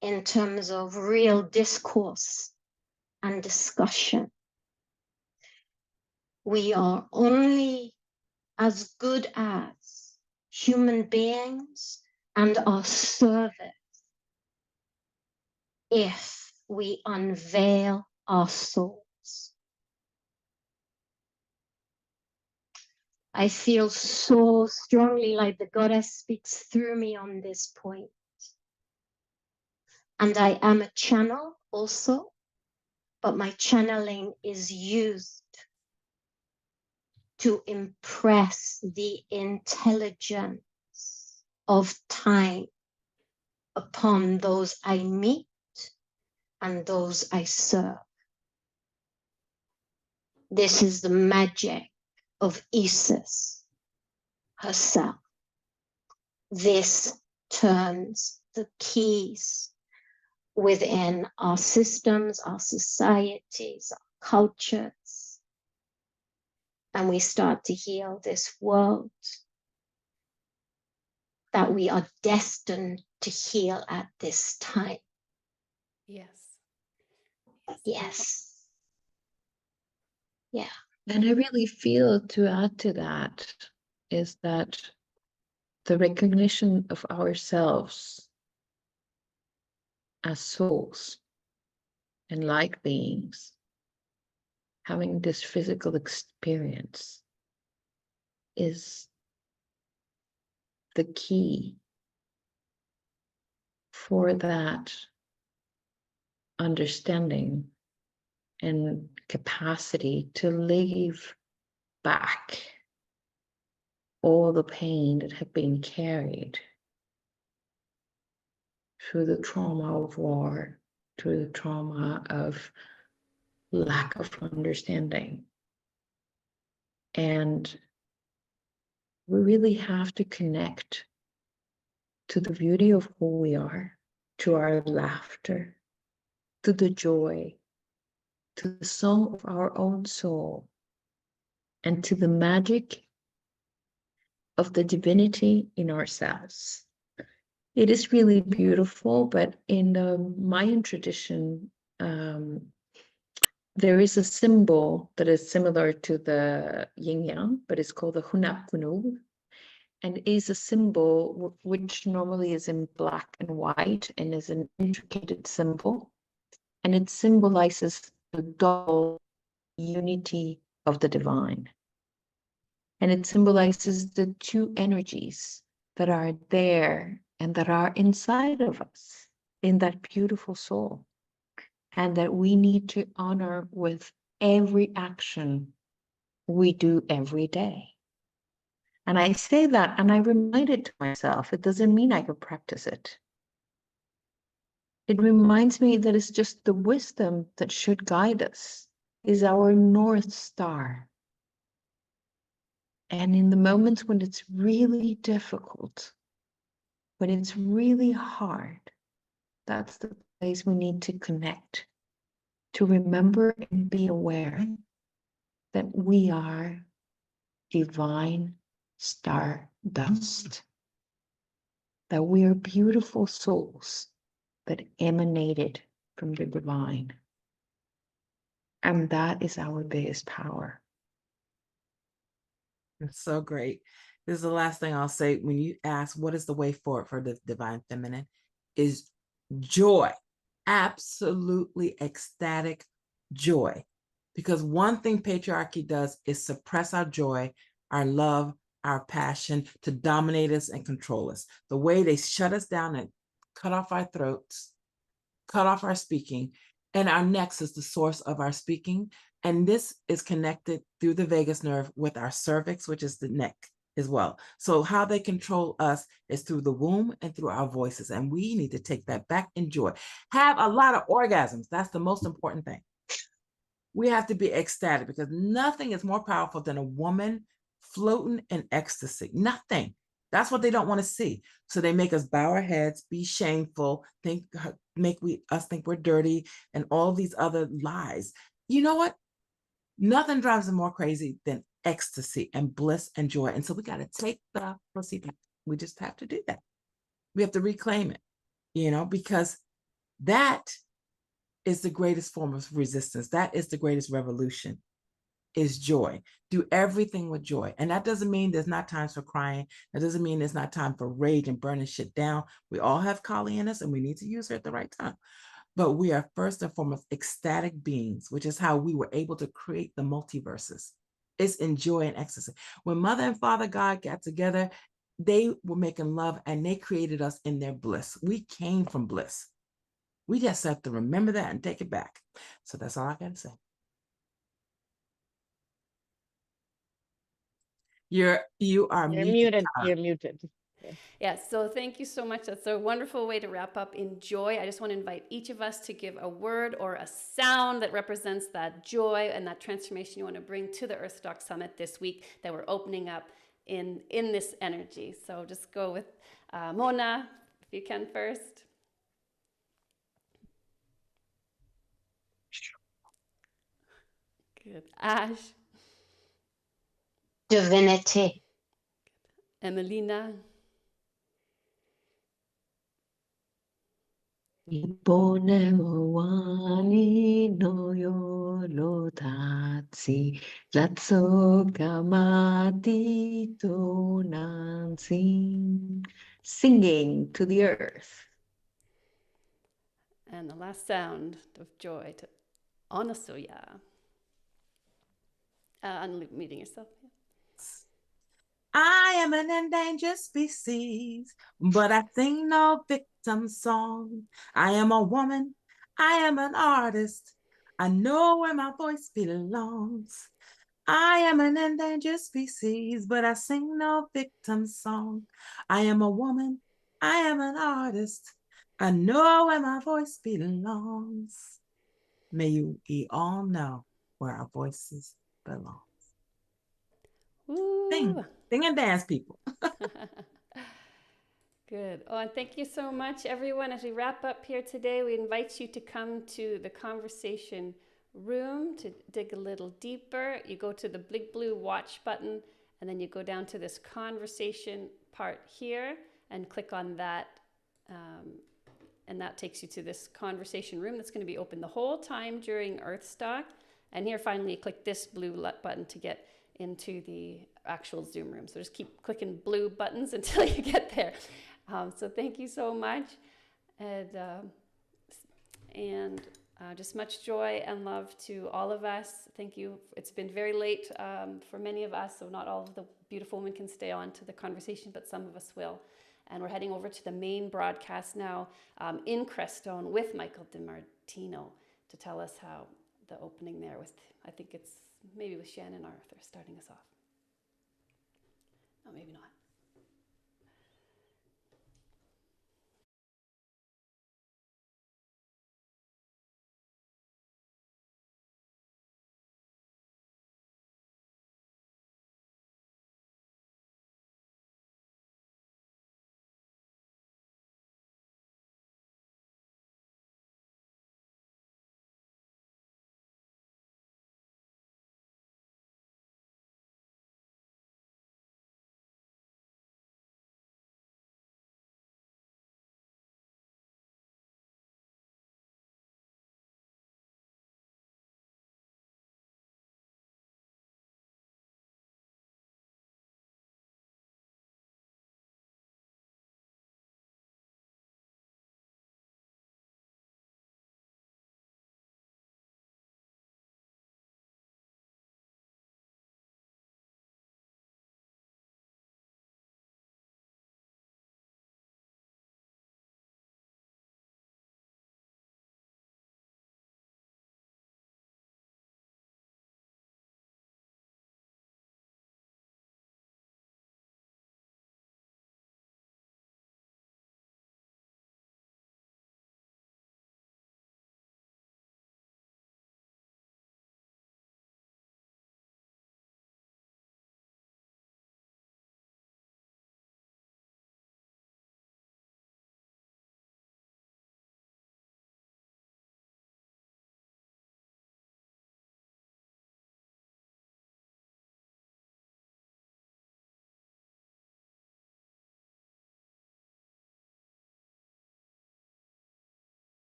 in terms of real discourse and discussion. We are only as good as human beings and our service if we unveil our souls. I feel so strongly like the goddess speaks through me on this point. And I am a channel also, but my channeling is used to impress the intelligence of time upon those I meet and those I serve. This is the magic of Isis herself. This turns the keys within our systems, our societies, our cultures, and we start to heal this world that we are destined to heal at this time. Yes. Yes. Yeah. And I really feel, to add to that, is that the recognition of ourselves as souls and light beings having this physical experience is the key for that understanding and capacity to leave back all the pain that had been carried through the trauma of war, through the trauma of lack of understanding. And we really have to connect to the beauty of who we are, to our laughter, to the joy, to the song of our own soul, and to the magic of the divinity in ourselves. It is really beautiful, but in the Mayan tradition, there is a symbol that is similar to the yin yang, but it's called the hunapkunu, and is a symbol which normally is in black and white and is an intricate symbol, and it symbolizes the double unity of the divine. And it symbolizes the two energies that are there and that are inside of us in that beautiful soul, and that we need to honor with every action we do every day. And I say that and I remind it to myself, it doesn't mean I can practice it. It reminds me that it's just the wisdom that should guide us, is our North Star. And in the moments when it's really difficult, when it's really hard, that's the place we need to connect, to remember and be aware that we are divine star dust, that we are beautiful souls that emanated from the divine. And that is our biggest power. It's so great. This is the last thing I'll say. When you ask what is the way forward for the divine feminine, is joy. Absolutely ecstatic joy. Because one thing patriarchy does is suppress our joy, our love, our passion to dominate us and control us. The way they shut us down and cut off our throats, cut off our speaking, and our necks is the source of our speaking. And this is connected through the vagus nerve with our cervix, which is the neck as well. So how they control us is through the womb and through our voices. And we need to take that back in joy. Have a lot of orgasms. That's the most important thing. We have to be ecstatic, because nothing is more powerful than a woman floating in ecstasy. Nothing. That's what they don't want to see. So they make us bow our heads, be shameful, make us think we're dirty, and all these other lies. You know what? Nothing drives them more crazy than ecstasy and bliss and joy. And so we got to take the pussy back. We just have to do that. We have to reclaim it, because that is the greatest form of resistance. That is the greatest revolution, is joy. Do everything with joy. And that doesn't mean there's not times for crying. That doesn't mean there's not time for rage and burning shit down. We all have Kali in us, and we need to use her at the right time. But we are first and foremost ecstatic beings, which is how we were able to create the multiverses. It's in joy and ecstasy. When Mother and Father God got together, they were making love, and they created us in their bliss. We came from bliss. We just have to remember that and take it back. So that's all I got to say. You are You're muted. muted. You're muted. Yes, so thank you so much. That's a wonderful way to wrap up in joy. I just want to invite each of us to give a word or a sound that represents that joy and that transformation you want to bring to the EarthStock Summit this week that we're opening up in this energy. So just go with Mona, if you can first. Good. Ash, Divinity. Emelina, Wani no yo tatsi, latso kamati to nansin. Singing to the earth. and the last sound of joy to Anasuya. Unmuting yourself. I am an endangered species, but I sing no victim song. I am a woman. I am an artist. I know where my voice belongs. I am an endangered species, but I sing no victim song. I am a woman. I am an artist. I know where my voice belongs. May you all know where our voices belong. Woo! Sing and dance, people. Good. Oh, and thank you so much, everyone. As we wrap up here today, we invite you to come to the conversation room to dig a little deeper. You go to the big blue watch button, and then you go down to this conversation part here and click on that. And that takes you to this conversation room that's going to be open the whole time during EarthStock. And here, finally, you click this blue button to get into the actual Zoom room. So just keep clicking blue buttons until you get there. So thank you so much. And just much joy and love to all of us. Thank you. It's been very late for many of us, so not all of the beautiful women can stay on to the conversation, but some of us will. And we're heading over to the main broadcast now in Crestone with Michael DiMartino to tell us how the opening there with, I think it's maybe with Shannon Arthur starting us off. No, maybe not.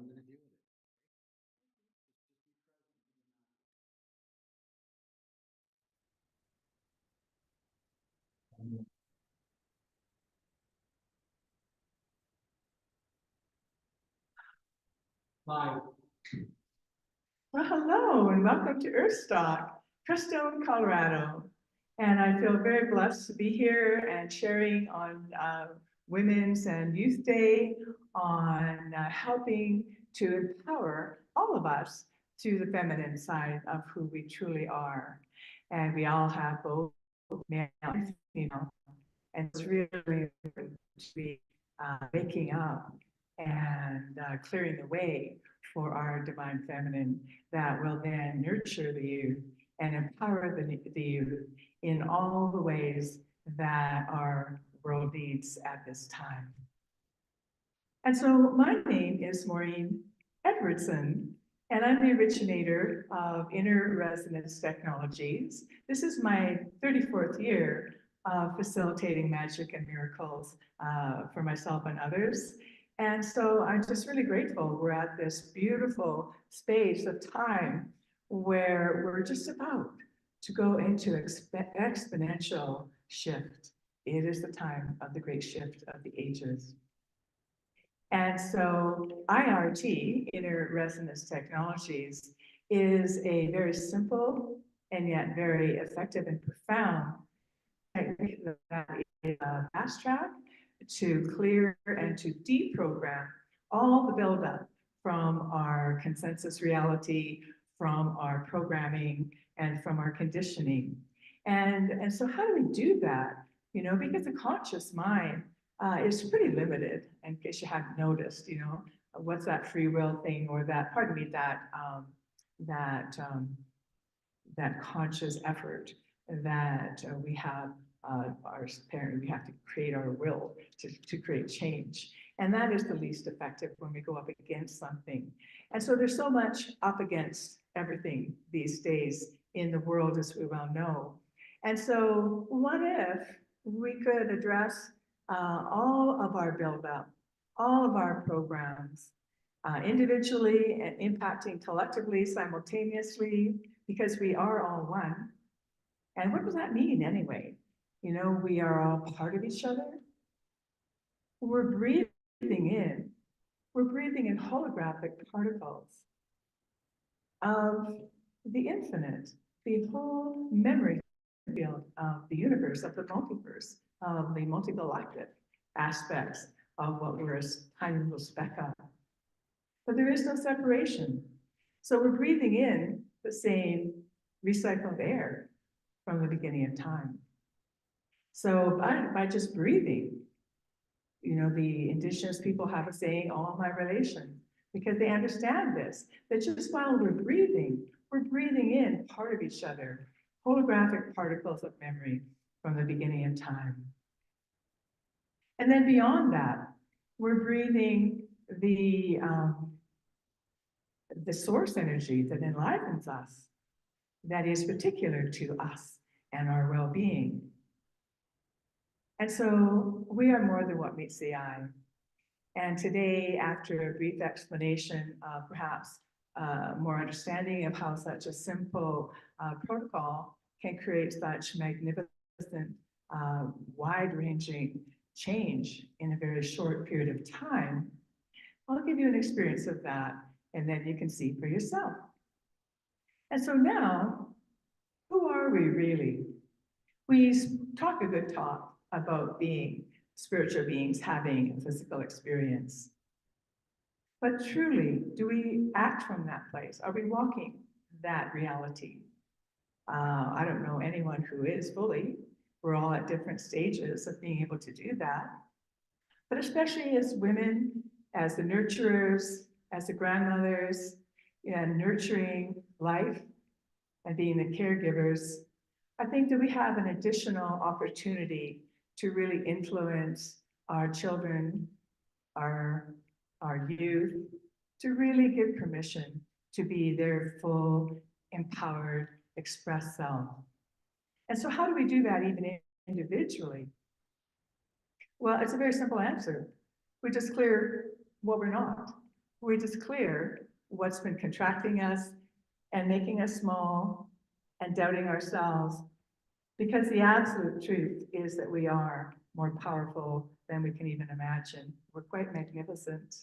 I'm going to deal with it. Bye. Well, hello and welcome to EarthStock, Crestone, Colorado. And I feel very blessed to be here and sharing on Women's and Youth Day on helping to empower all of us to the feminine side of who we truly are. And we all have both male and female. And it's really important to be waking up and clearing the way for our divine feminine that will then nurture the youth and empower the youth in all the ways that our world needs at this time. And so my name is Maureen Edwardson, and I'm the originator of Inner Resonance Technologies. This is my 34th year of facilitating magic and miracles for myself and others. And so I'm just really grateful we're at this beautiful space of time where we're just about to go into exponential shift. It is the time of the great shift of the ages. And so IRT, Inner Resonance Technologies, is a very simple and yet very effective and profound technique that is a fast track to clear and to deprogram all the buildup from our consensus reality, from our programming, and from our conditioning. And so how do we do that? You know, because the conscious mind is pretty limited, in case you hadn't noticed, you know, what's that free will thing, or that, pardon me, that conscious effort that we have our parent, we have to create our will to create change. And that is the least effective when we go up against something. And so there's so much up against everything these days in the world, as we well know. And so what if we could address all of our buildup, all of our programs, individually and impacting collectively, simultaneously, because we are all one. And what does that mean anyway? You know, we are all part of each other. We're breathing in. We're breathing in holographic particles of the infinite, the whole memory field of the universe, of the multiverse, of the multigalactic aspects of what we're a tiny little speck of. But there is no separation. So we're breathing in the same recycled air from the beginning of time. So by just breathing, you know, the indigenous people have a saying, all my relations, because they understand this, that just while we're breathing in part of each other, holographic particles of memory from the beginning of time. And then beyond that, we're breathing the source energy that enlivens us, that is particular to us and our well-being. And so we are more than what meets the eye. And today, after a brief explanation, perhaps more understanding of how such a simple protocol can create such magnificent, wide-ranging change in a very short period of time, I'll give you an experience of that, and then you can see for yourself. And so now, who are we really? We talk a good talk about being spiritual beings having a physical experience. But truly, do we act from that place? Are we walking that reality? I don't know anyone who is fully. We're all at different stages of being able to do that. But especially as women, as the nurturers, as the grandmothers, and nurturing life and being the caregivers, I think that we have an additional opportunity to really influence our children, our youth, to really give permission to be their full, empowered, expressed self. And so how do we do that even individually? Well, it's a very simple answer. We just clear what we're not. we just clear what's been contracting us and making us small and doubting ourselves, because the absolute truth is that we are more powerful than we can even imagine. We're quite magnificent.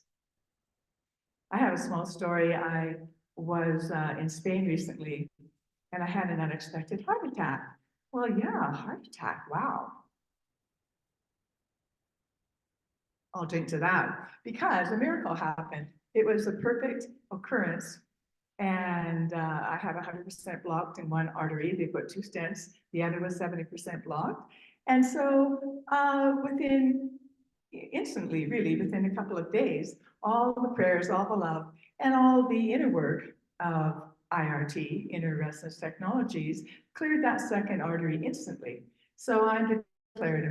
I have a small story. I was in Spain recently, and I had an unexpected heart attack. Well, yeah, heart attack, wow. I'll drink to that, because a miracle happened. It was a perfect occurrence. And I had 100% blocked in one artery. They put 2 stents. The other was 70% blocked. And so instantly, really, within a couple of days, all the prayers, all the love, and all the inner work of IRT, inner resonance technologies, cleared that second artery instantly. So I'm declared a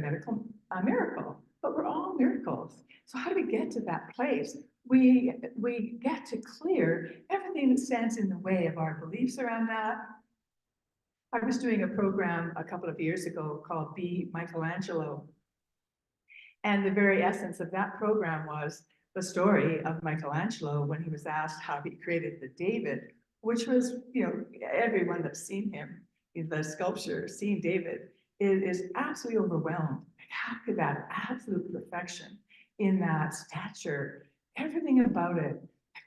miracle, but we're all miracles. So how do we get to that place? We get to clear everything that stands in the way of our beliefs around that. I was doing a program a couple of years ago called Be Michelangelo. And the very essence of that program was the story of Michelangelo when he was asked how he created the David, which was, everyone that's seen him in the sculpture, seen David, is absolutely overwhelmed. How could that absolute perfection in that stature, everything about it,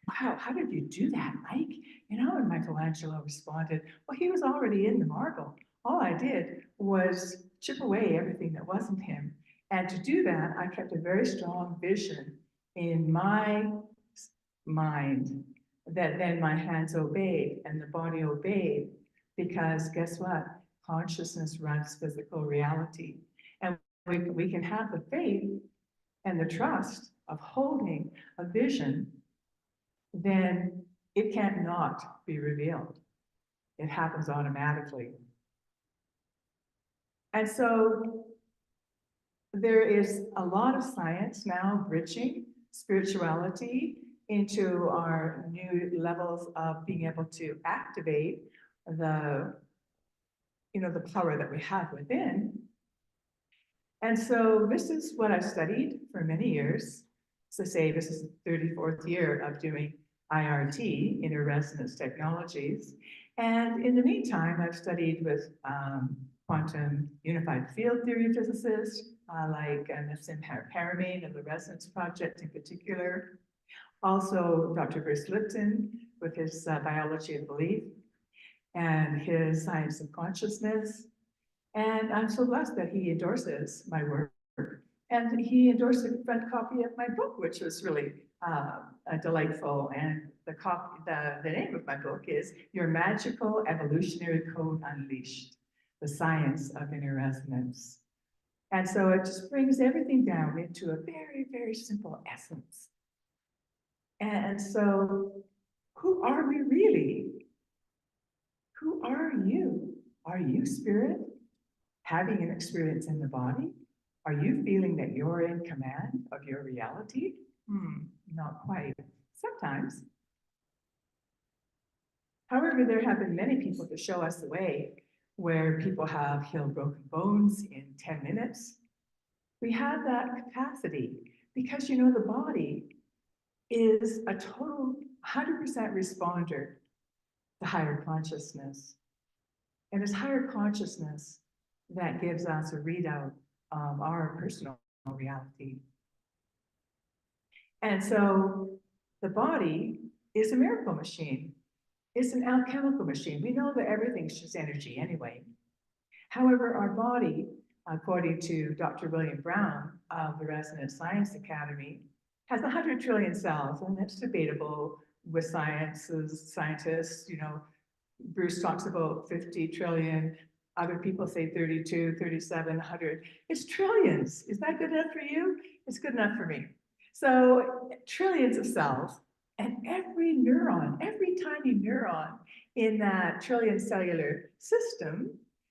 wow, how did you do that, Mike? And Michelangelo responded, well, he was already in the marble. All I did was chip away everything that wasn't him. And to do that, I kept a very strong vision in my mind that then my hands obeyed and the body obeyed, because guess what? Consciousness runs physical reality. And we can have the faith and the trust of holding a vision, then it cannot be revealed. It happens automatically. And so there is a lot of science now bridging spirituality into our new levels of being able to activate the power that we have within. And so this is what I've studied for many years. So say this is the 34th year of doing IRT, inner resonance technologies. And in the meantime, I've studied with quantum unified field theory physicists like Nassim Haramein of the Resonance Project in particular. Also, Dr. Bruce Lipton with his biology of belief and his science of consciousness. And I'm so blessed that he endorses my work. And he endorsed a front copy of my book, which was really delightful. And the name of my book is Your Magical Evolutionary Code Unleashed, The Science of Inner Resonance. And so it just brings everything down into a very, very simple essence. And so who are we really? Who are you? Are you spirit? Having an experience in the body? Are you feeling that you're in command of your reality? Not quite. Sometimes. However, there have been many people to show us the way, where people have healed broken bones in 10 minutes. We have that capacity because the body is a total 100% responder to higher consciousness. And it's higher consciousness that gives us a readout of our personal reality. And so the body is a miracle machine. It's an alchemical machine. We know that everything's just energy anyway. However, our body, according to Dr. William Brown of the Resonance Science Academy, has 100 trillion cells, and it's debatable with scientists. Bruce talks about 50 trillion. Other people say 32, 37, 100. It's trillions. Is that good enough for you? It's good enough for me. So trillions of cells, and every neuron, every tiny neuron in that trillion cellular system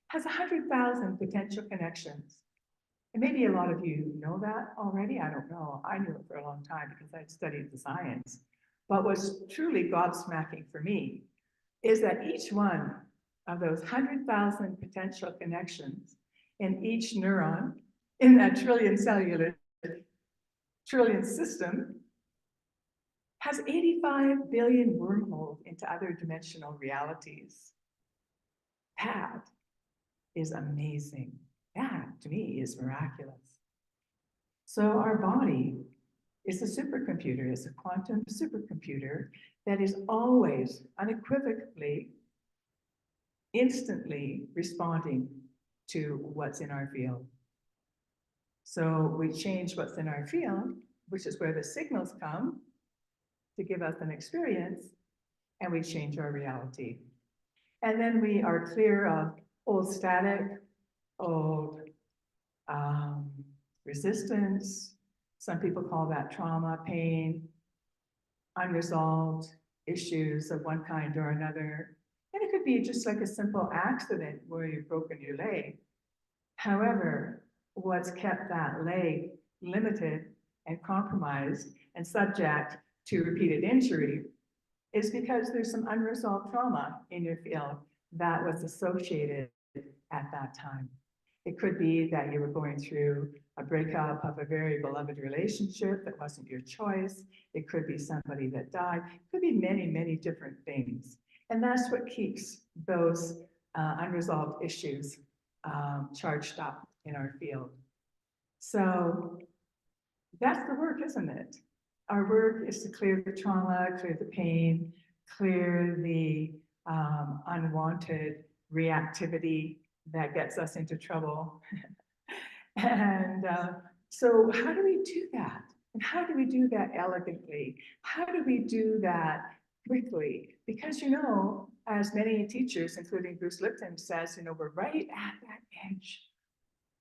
has 100,000 potential connections. And maybe a lot of you know that already. I don't know. I knew it for a long time because I'd studied the science. But what's truly gobsmacking for me is that each one of those 100,000 potential connections in each neuron in that trillion cellular trillion system has 85 billion wormholes into other dimensional realities. That is amazing. That, to me, is miraculous. So our body is a supercomputer, it's a quantum supercomputer that is always unequivocally, instantly responding to what's in our field. So we change what's in our field, which is where the signals come to give us an experience, and we change our reality. And then we are clear of old static, old resistance. Some people call that trauma, pain, unresolved issues of one kind or another. And it could be just like a simple accident where you've broken your leg. However, what's kept that leg limited and compromised and subject to repeated injury is because there's some unresolved trauma in your field that was associated at that time. It could be that you were going through a breakup of a very beloved relationship that wasn't your choice. It could be somebody that died. It could be many, many different things. And that's what keeps those unresolved issues charged up in our field. So that's the work, isn't it? Our work is to clear the trauma, clear the pain, clear the unwanted reactivity that gets us into trouble. And so how do we do that? And how do we do that elegantly? How do we do that quickly? Because, you know, as many teachers, including Bruce Lipton says, you know, we're right at that edge,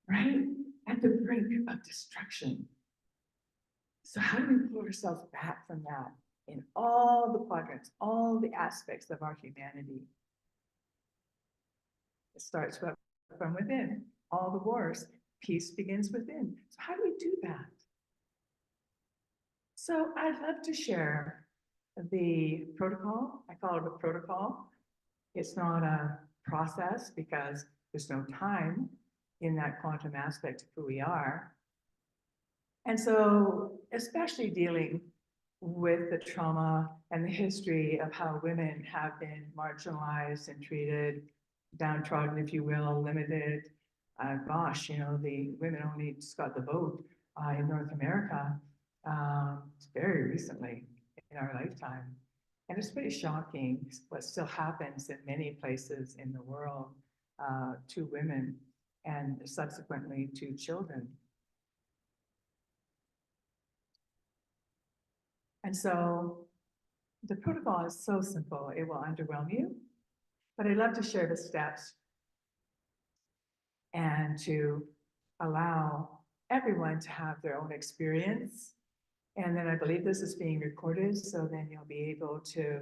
right at the brink of destruction. So how do we pull ourselves back from that in all the quadrants, all the aspects of our humanity? It starts from within. All the wars, peace begins within. So how do we do that? So I'd love to share the protocol. I call it a protocol. It's not a process because there's no time in that quantum aspect of who we are. And so, especially dealing with the trauma and the history of how women have been marginalized and treated, downtrodden, if you will, limited. Gosh, you know, the women only just got the vote in North America very recently in our lifetime. And it's pretty shocking what still happens in many places in the world to women and subsequently to children. And so the protocol is so simple, it will underwhelm you, but I'd love to share the steps and to allow everyone to have their own experience. And then I believe this is being recorded, so then you'll be able to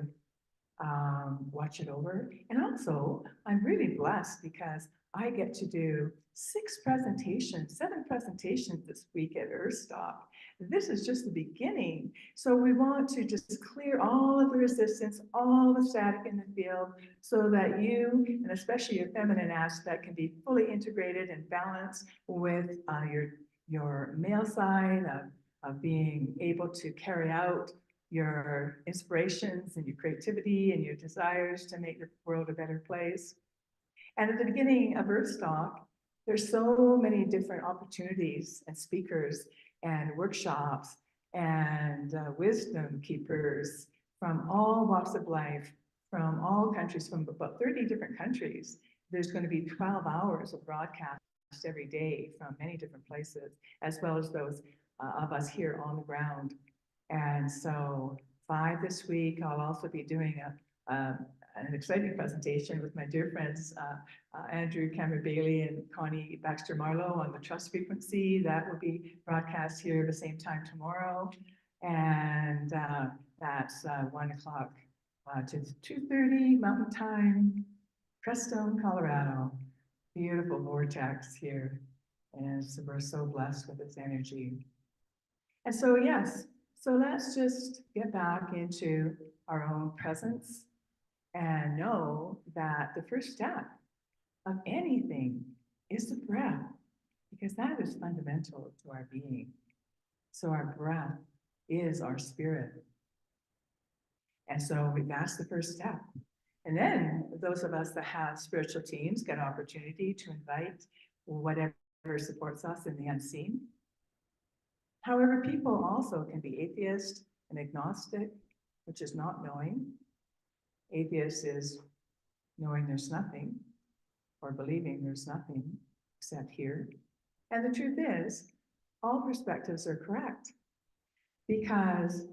watch it over. And also, I'm really blessed because I get to do 7 presentations this week at EarthStock. This is just the beginning. So we want to just clear all of the resistance, all the static in the field, so that you, and especially your feminine aspect, can be fully integrated and balanced with your male side of being able to carry out your inspirations and your creativity and your desires to make the world a better place. And at the beginning of EarthStock, there's so many different opportunities and speakers and workshops and wisdom keepers from all walks of life, from all countries, from about 30 different countries. There's going to be 12 hours of broadcast every day from many different places, as well as those of us here on the ground. And so 5 this week, I'll also be doing an exciting presentation with my dear friends, Andrew Cameron Bailey and Connie Baxter Marlowe on the trust frequency. That will be broadcast here at the same time tomorrow. And that's 1 o'clock to 2:30 Mountain Time, Crestone, Colorado. Beautiful vortex here. And so we're so blessed with this energy. And so, yes, so let's just get back into our own presence and know that the first step of anything is the breath, because that is fundamental to our being. So our breath is our spirit. And so that's the first step. And then those of us that have spiritual teams get opportunity to invite whatever supports us in the unseen. However, people also can be atheist and agnostic, which is not knowing. Atheist is knowing there's nothing, or believing there's nothing except here. And the truth is, all perspectives are correct. Because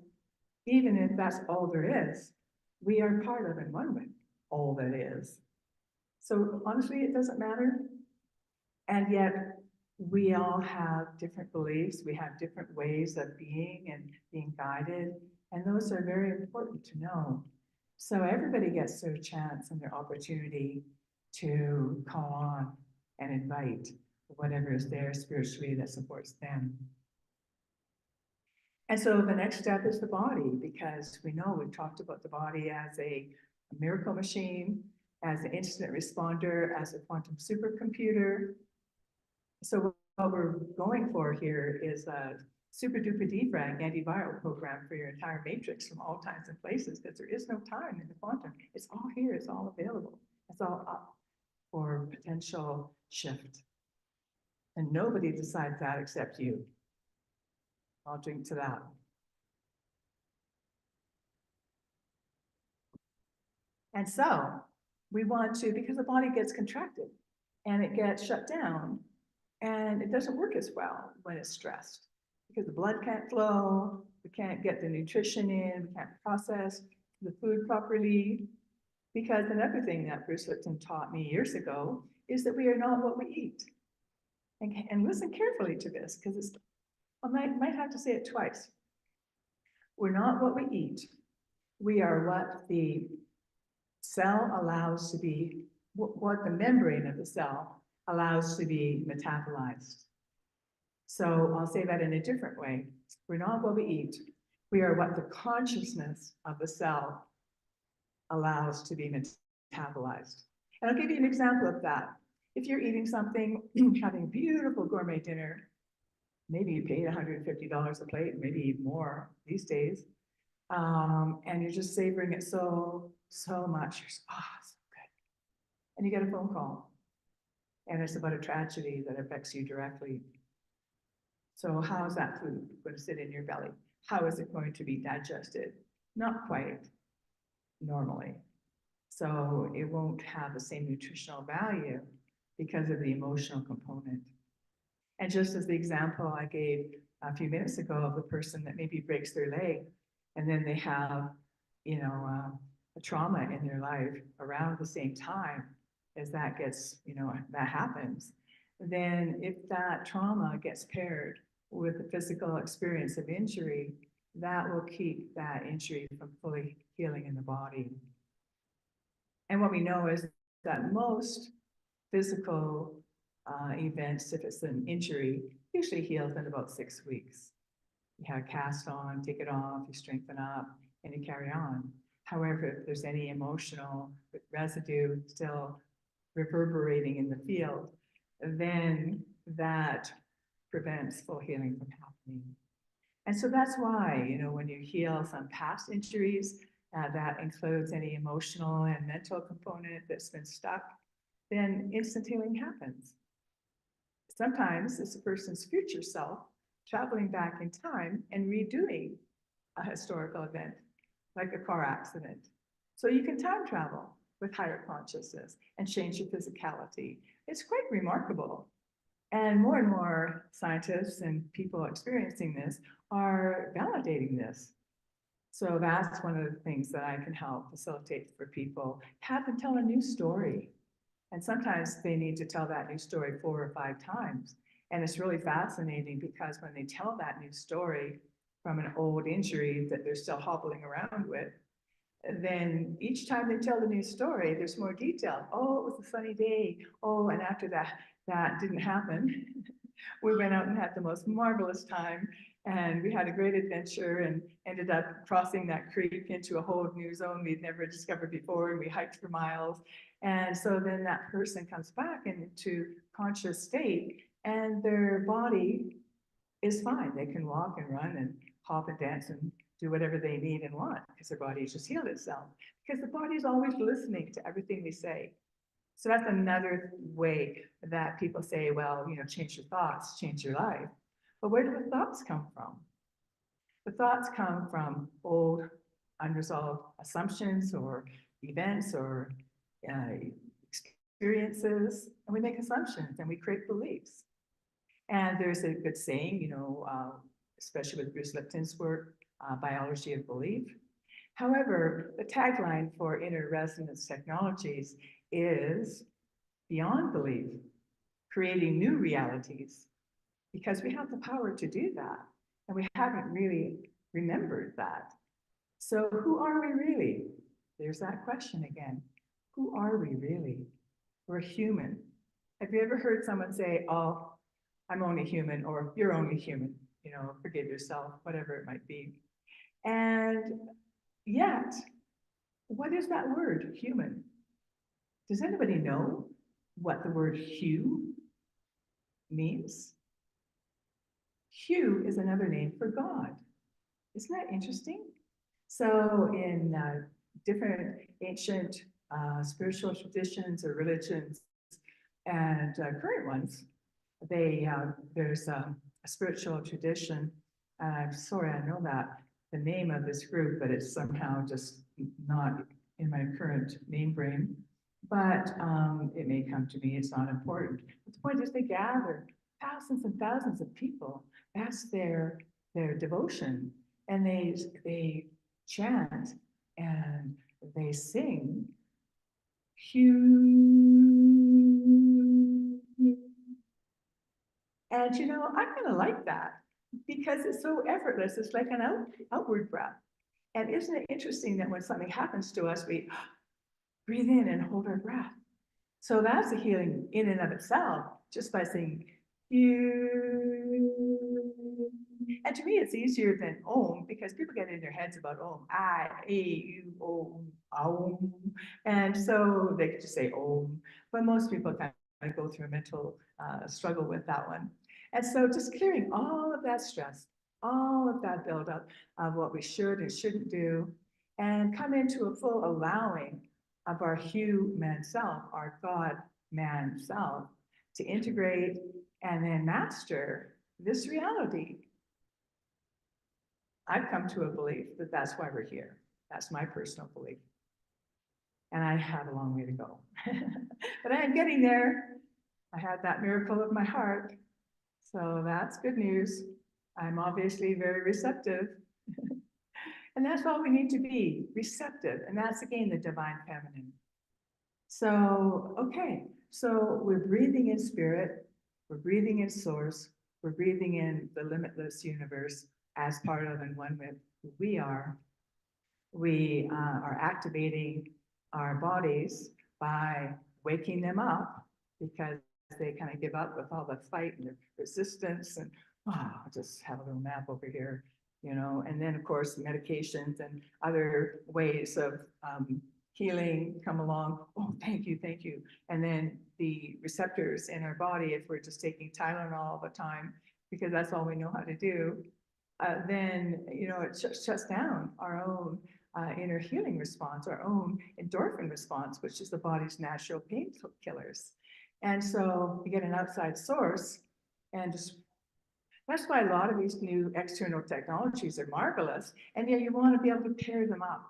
even if that's all there is, we are part of, in one way, all that is. So honestly, it doesn't matter. And yet we all have different beliefs. We have different ways of being and being guided. And those are very important to know. So everybody gets their chance and their opportunity to call on and invite whatever is there spiritually that supports them. And so the next step is the body, because we know we've talked about the body as a miracle machine, as an incident responder, as a quantum supercomputer. So what we're going for here is a super duper defrag antiviral program for your entire matrix from all times and places, because there is no time in the quantum. It's all here, it's all available. It's all up for potential shift. And nobody decides that except you. I'll drink to that. And so we want to, because the body gets contracted and it gets shut down and it doesn't work as well when it's stressed, because the blood can't flow, we can't get the nutrition in, we can't process the food properly. Because another thing that Bruce Lipton taught me years ago is that we are not what we eat. And listen carefully to this, because I might have to say it twice. We're not what we eat. We are what the cell allows to be, what the membrane of the cell allows to be metabolized. So I'll say that in a different way. We're not what we eat. We are what the consciousness of the cell allows to be metabolized. And I'll give you an example of that. If you're eating something, having a beautiful gourmet dinner, maybe you paid $150 a plate, maybe even more these days, and you're just savoring it so much. You're so good. And you get a phone call, and it's about a tragedy that affects you directly. So how is that food going to sit in your belly? How is it going to be digested? Not quite normally. So it won't have the same nutritional value because of the emotional component. And just as the example I gave a few minutes ago of the person that maybe breaks their leg and then they have, a trauma in their life around the same time as that gets, that happens, then if that trauma gets paired with a physical experience of injury, that will keep that injury from fully healing in the body. And what we know is that most physical events, if it's an injury, usually heals in about 6 weeks. You have a cast on, take it off, you strengthen up, and you carry on. However, if there's any emotional residue still reverberating in the field, then that prevents full healing from happening. And so that's why, when you heal some past injuries, that includes any emotional and mental component that's been stuck, then instant healing happens. Sometimes it's a person's future self traveling back in time and redoing a historical event, like a car accident. So you can time travel with higher consciousness and change your physicality. It's quite remarkable. And more scientists and people experiencing this are validating this. So that's one of the things that I can help facilitate for people. Have them tell a new story. And sometimes they need to tell that new story 4 or 5 times. And it's really fascinating because when they tell that new story from an old injury that they're still hobbling around with, then each time they tell the new story, there's more detail. Oh, it was a sunny day. Oh, and after that didn't happen. We went out and had the most marvelous time. And we had a great adventure and ended up crossing that creek into a whole new zone we'd never discovered before. And we hiked for miles. And so then that person comes back into conscious state and their body is fine. They can walk and run and hop and dance and do whatever they need and want because their body just healed itself. Because the body is always listening to everything we say. So that's another way that people say, well, you know, change your thoughts, change your life. But where do the thoughts come from? The thoughts come from old, unresolved assumptions or events or experiences, and we make assumptions and we create beliefs. And there's a good saying, you know, especially with Bruce Lipton's work, biology of belief. However, the tagline for inner resonance technologies is beyond belief, creating new realities, because we have the power to do that. And we haven't really remembered that. So who are we really? There's that question again. Who are we really? We're human. Have you ever heard someone say, oh, I'm only human, or you're only human, you know, forgive yourself, whatever it might be. And yet, what is that word, human? Does anybody know what the word hue means? Hue is another name for God. Isn't that interesting? So in different ancient spiritual traditions or religions and current ones, there's a spiritual tradition. I'm sorry, I know that the name of this group, but it's somehow just not in my current name brain. But it may come to me, it's not important. But the point is they gather thousands and thousands of people. That's their devotion. And they chant and they sing. And you know, I kind of like that because it's so effortless. It's like an outward breath. And isn't it interesting that when something happens to us, we breathe in and hold our breath. So that's a healing in and of itself, just by saying, you. And to me, it's easier than Om because people get in their heads about Om, I, A, U, Om, Aum. And so they could just say Om, but most people kind of go through a mental struggle with that one. And so just clearing all of that stress, all of that buildup of what we should and shouldn't do, and come into a full allowing of our human self, our God man self, to integrate and then master this reality. I've come to a belief that that's why we're here. That's my personal belief. And I have a long way to go. But I am getting there. I had that miracle of my heart. So that's good news. I'm obviously very receptive. And that's all we need to be, receptive. And that's again the divine feminine. So, okay, so we're breathing in spirit, we're breathing in source, we're breathing in the limitless universe as part of and one with who we are. We are activating our bodies by waking them up because they kind of give up with all the fight and the resistance and I'll just have a little nap over here, you know. And then of course medications and other ways of healing come along. Oh, thank you, thank you. And then the receptors in our body, if we're just taking Tylenol all the time, because that's all we know how to do, then, you know, it shuts down our own inner healing response, our own endorphin response, which is the body's natural painkillers. And so you get an outside source, and just that's why a lot of these new external technologies are marvelous. And yet you want to be able to pair them up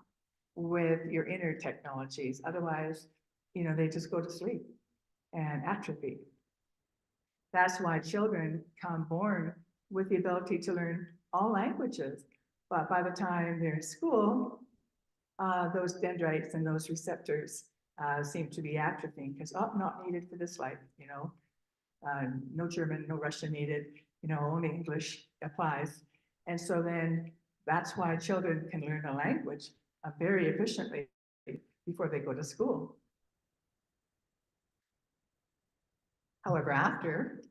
with your inner technologies. Otherwise, you know, they just go to sleep and atrophy. That's why children come born with the ability to learn all languages. But by the time they're in school, those dendrites and those receptors seem to be atrophying because, oh, not needed for this life, you know. No German, no Russian needed, you know, only English applies. And so then that's why children can learn a language very efficiently before they go to school. However, after,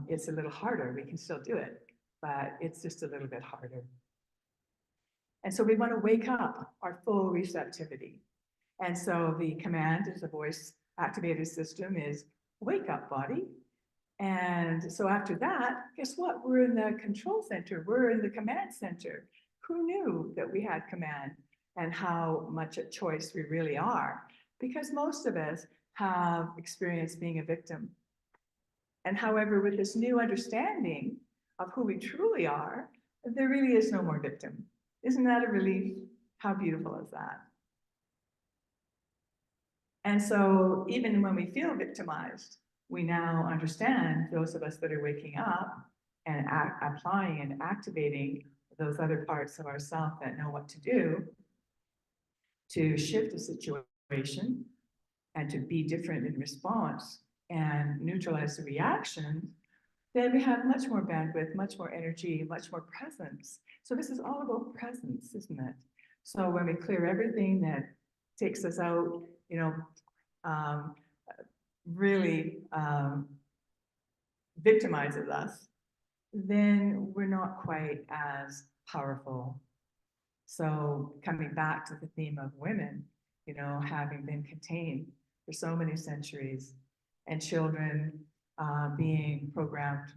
it's a little harder. We can still do it, but it's just a little bit harder. And so we want to wake up our full receptivity. And so the command is a voice activated system is wake up, body. And so after that, guess what? We're in the control center. We're in the command center. who knew that we had command and how much a choice we really are? Because most of us have experienced being a victim. And however, with this new understanding of who we truly are, there really is no more victim. Isn't that a relief? How beautiful is that? And so even when we feel victimized, we now understand, those of us that are waking up and applying and activating those other parts of ourself that know what to do to shift the situation and to be different in response and neutralize the reaction, then we have much more bandwidth, much more energy, much more presence. So this is all about presence, isn't it? So when we clear everything that takes us out, you know, really victimizes us, then we're not quite as powerful. So coming back to the theme of women, you know, having been contained for so many centuries, and children being programmed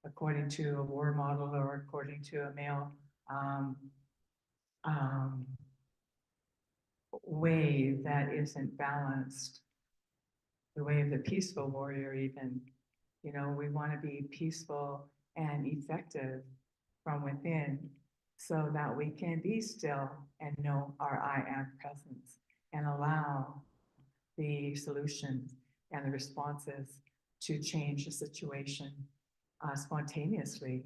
according to a war model or according to a male way that isn't balanced, the way of the peaceful warrior even. You know, we want to be peaceful and effective from within so that we can be still and know our I am presence and allow the solutions and the responses to change the situation spontaneously.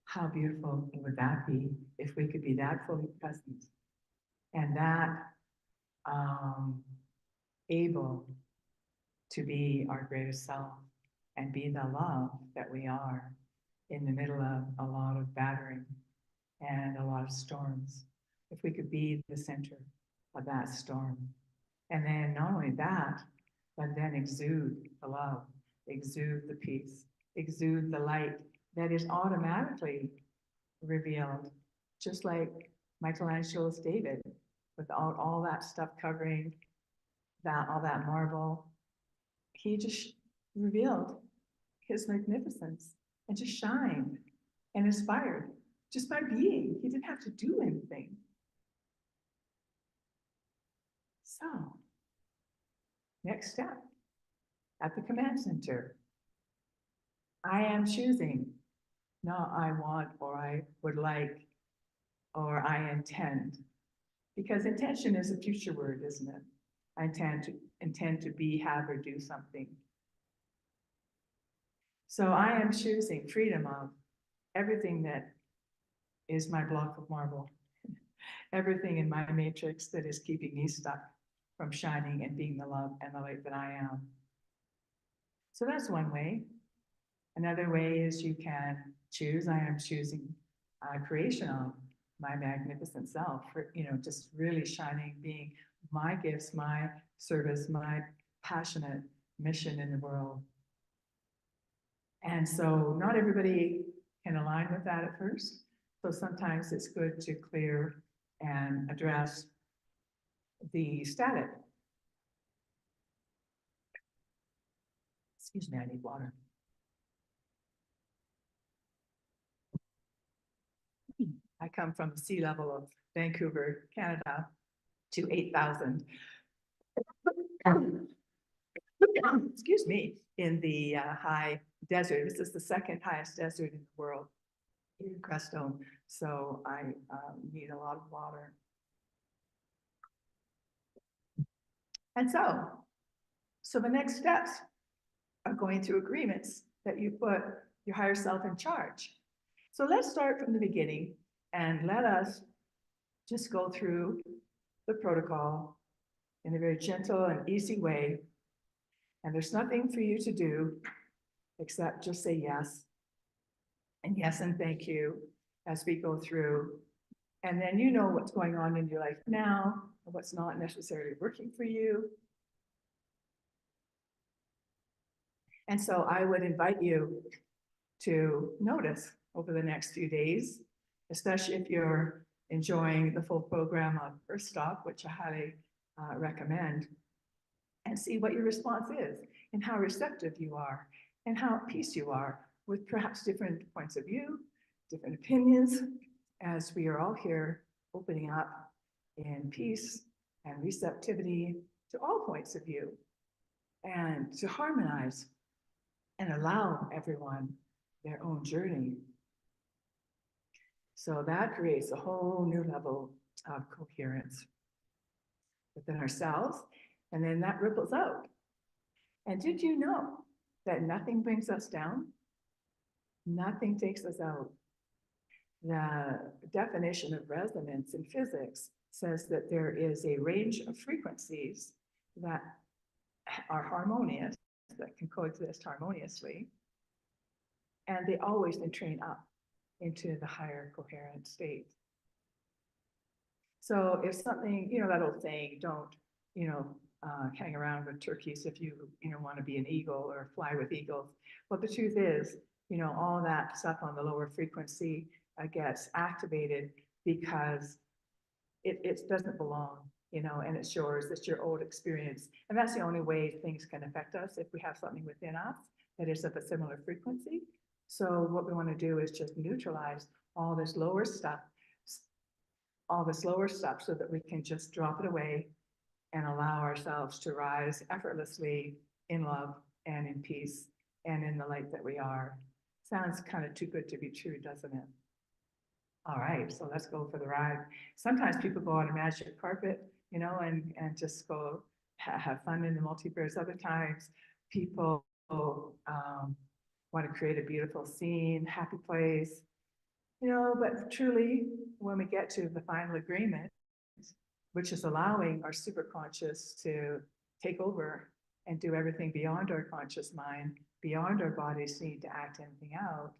How beautiful would that be if we could be that fully present and that able to be our greatest self and be the love that we are in the middle of a lot of battering and a lot of storms. If we could be the center of that storm. And then not only that, but then exude the love, exude the peace, exude the light that is automatically revealed, just like Michelangelo's David, without all that stuff covering that, all that marble. He just revealed his magnificence and just shined and inspired just by being. He didn't have to do anything. So, next step at the command center. I am choosing, not I want, or I would like, or I intend. Because intention is a future word, isn't it? I intend to be, have, or do something. So I am choosing freedom of everything that is my block of marble, everything in my matrix that is keeping me stuck from shining and being the love and the light that I am. So that's one way. Another way is you can choose, I am choosing creation of my magnificent self, for, you know, just really shining, being my gifts, my service, my passionate mission in the world. And so not everybody can align with that at first. So sometimes it's good to clear and address the static. Excuse me, I need water. I come from the sea level of Vancouver, Canada, to 8,000. Excuse me, in the high desert. This is the second highest desert in the world, in Crestone. So I need a lot of water. And so the next steps are going through agreements that you put your higher self in charge. So let's start from the beginning and let us just go through the protocol in a very gentle and easy way. And there's nothing for you to do except just say yes. And yes and thank you as we go through. And then you know what's going on in your life now, and what's not necessarily working for you. And so I would invite you to notice over the next few days, especially if you're enjoying the full program of EarthStock, which I highly recommend, and see what your response is and how receptive you are and how at peace you are with perhaps different points of view, different opinions, as we are all here opening up in peace and receptivity to all points of view, and to harmonize and allow everyone their own journey. So that creates a whole new level of coherence within ourselves, and then that ripples out. And did you know that nothing brings us down? Nothing takes us out. The definition of resonance in physics says that there is a range of frequencies that are harmonious, that can coexist harmoniously, and they always then train up into the higher coherent state. So if something, that old saying, don't, hang around with turkeys if you want to be an eagle or fly with eagles. Well, the truth is, all that stuff on the lower frequency gets activated because it doesn't belong, and it's yours, it's your old experience. And that's the only way things can affect us, if we have something within us that is of a similar frequency. So what we want to do is just neutralize all this lower stuff so that we can just drop it away and allow ourselves to rise effortlessly in love and in peace and in the light that we are. Sounds kind of too good to be true, doesn't it? All right, so let's go for the ride. Sometimes people go on a magic carpet, and just go have fun in the multiverse. Other times people want to create a beautiful scene, happy place, but truly, when we get to the final agreement, which is allowing our superconscious to take over and do everything beyond our conscious mind, beyond our body's need to act anything out,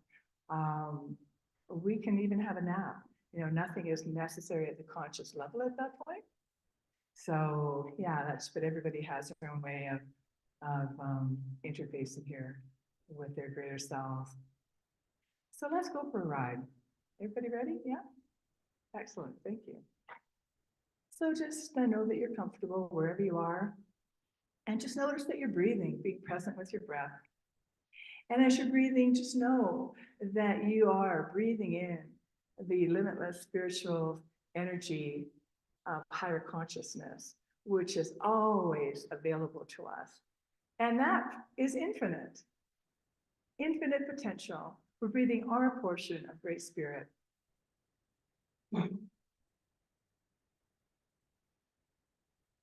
we can even have a nap. Nothing is necessary at the conscious level at that point. So yeah, but everybody has their own way of interfacing here with their greater selves. So let's go for a ride. Everybody ready? Yeah? Excellent, thank you. So just know that you're comfortable wherever you are, and just notice that you're breathing, being present with your breath. And as you're breathing, just know that you are breathing in the limitless spiritual energy of higher consciousness, which is always available to us. And that is infinite potential. We're breathing our portion of Great Spirit. And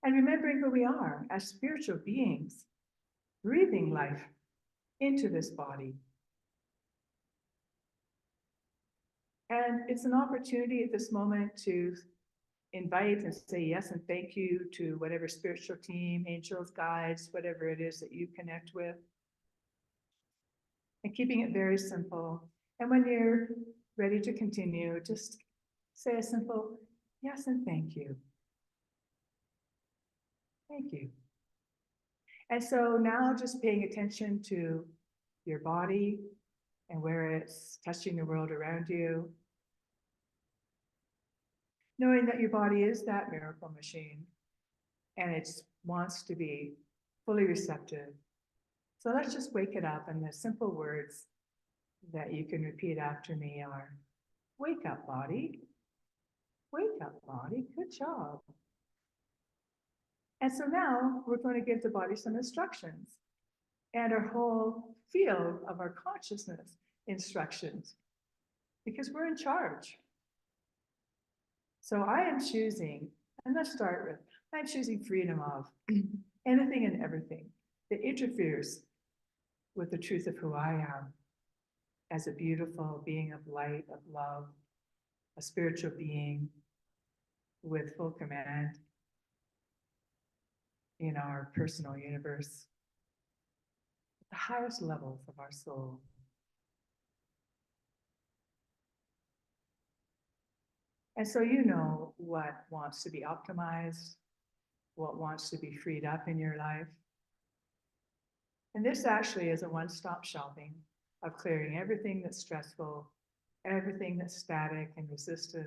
remembering who we are as spiritual beings, breathing life into this body. And it's an opportunity at this moment to invite and say yes and thank you to whatever spiritual team, angels, guides, whatever it is that you connect with. And keeping it very simple. And when you're ready to continue, just say a simple yes and thank you. Thank you. And so now just paying attention to your body and where it's touching the world around you. Knowing that your body is that miracle machine and it wants to be fully receptive. So let's just wake it up, and the simple words that you can repeat after me are, wake up body, good job. And so now we're going to give the body some instructions and our whole field of our consciousness instructions, because we're in charge. So I am choosing, and let's start with, I'm choosing freedom of anything and everything that interferes with the truth of who I am as a beautiful being of light, of love, a spiritual being with full command in our personal universe, the highest levels of our soul. And so you know what wants to be optimized, what wants to be freed up in your life. And this actually is a one-stop shopping of clearing everything that's stressful, everything that's static and resistant,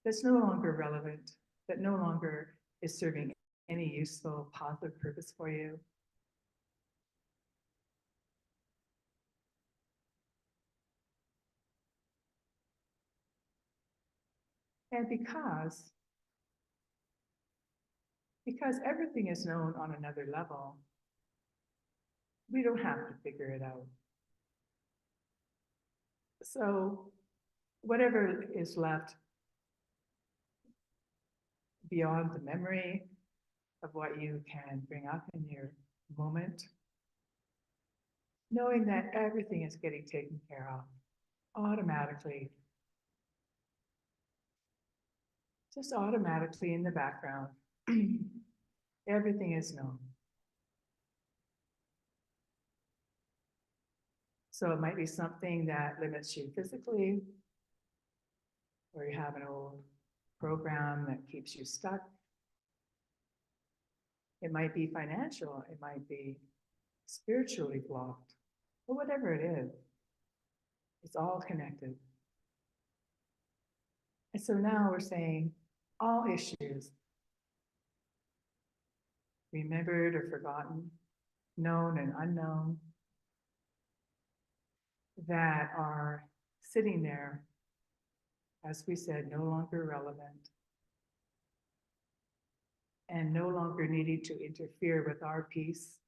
that's no longer relevant, that no longer is serving any useful, positive purpose for you. And because everything is known on another level, we don't have to figure it out. So whatever is left beyond the memory of what you can bring up in your moment, knowing that everything is getting taken care of automatically, just automatically in the background. Everything is known. So it might be something that limits you physically, or you have an old program that keeps you stuck. It might be financial, it might be spiritually blocked, but whatever it is, it's all connected. And so now we're saying all issues, remembered or forgotten, known and unknown, that are sitting there, as we said, no longer relevant and no longer needing to interfere with our peace,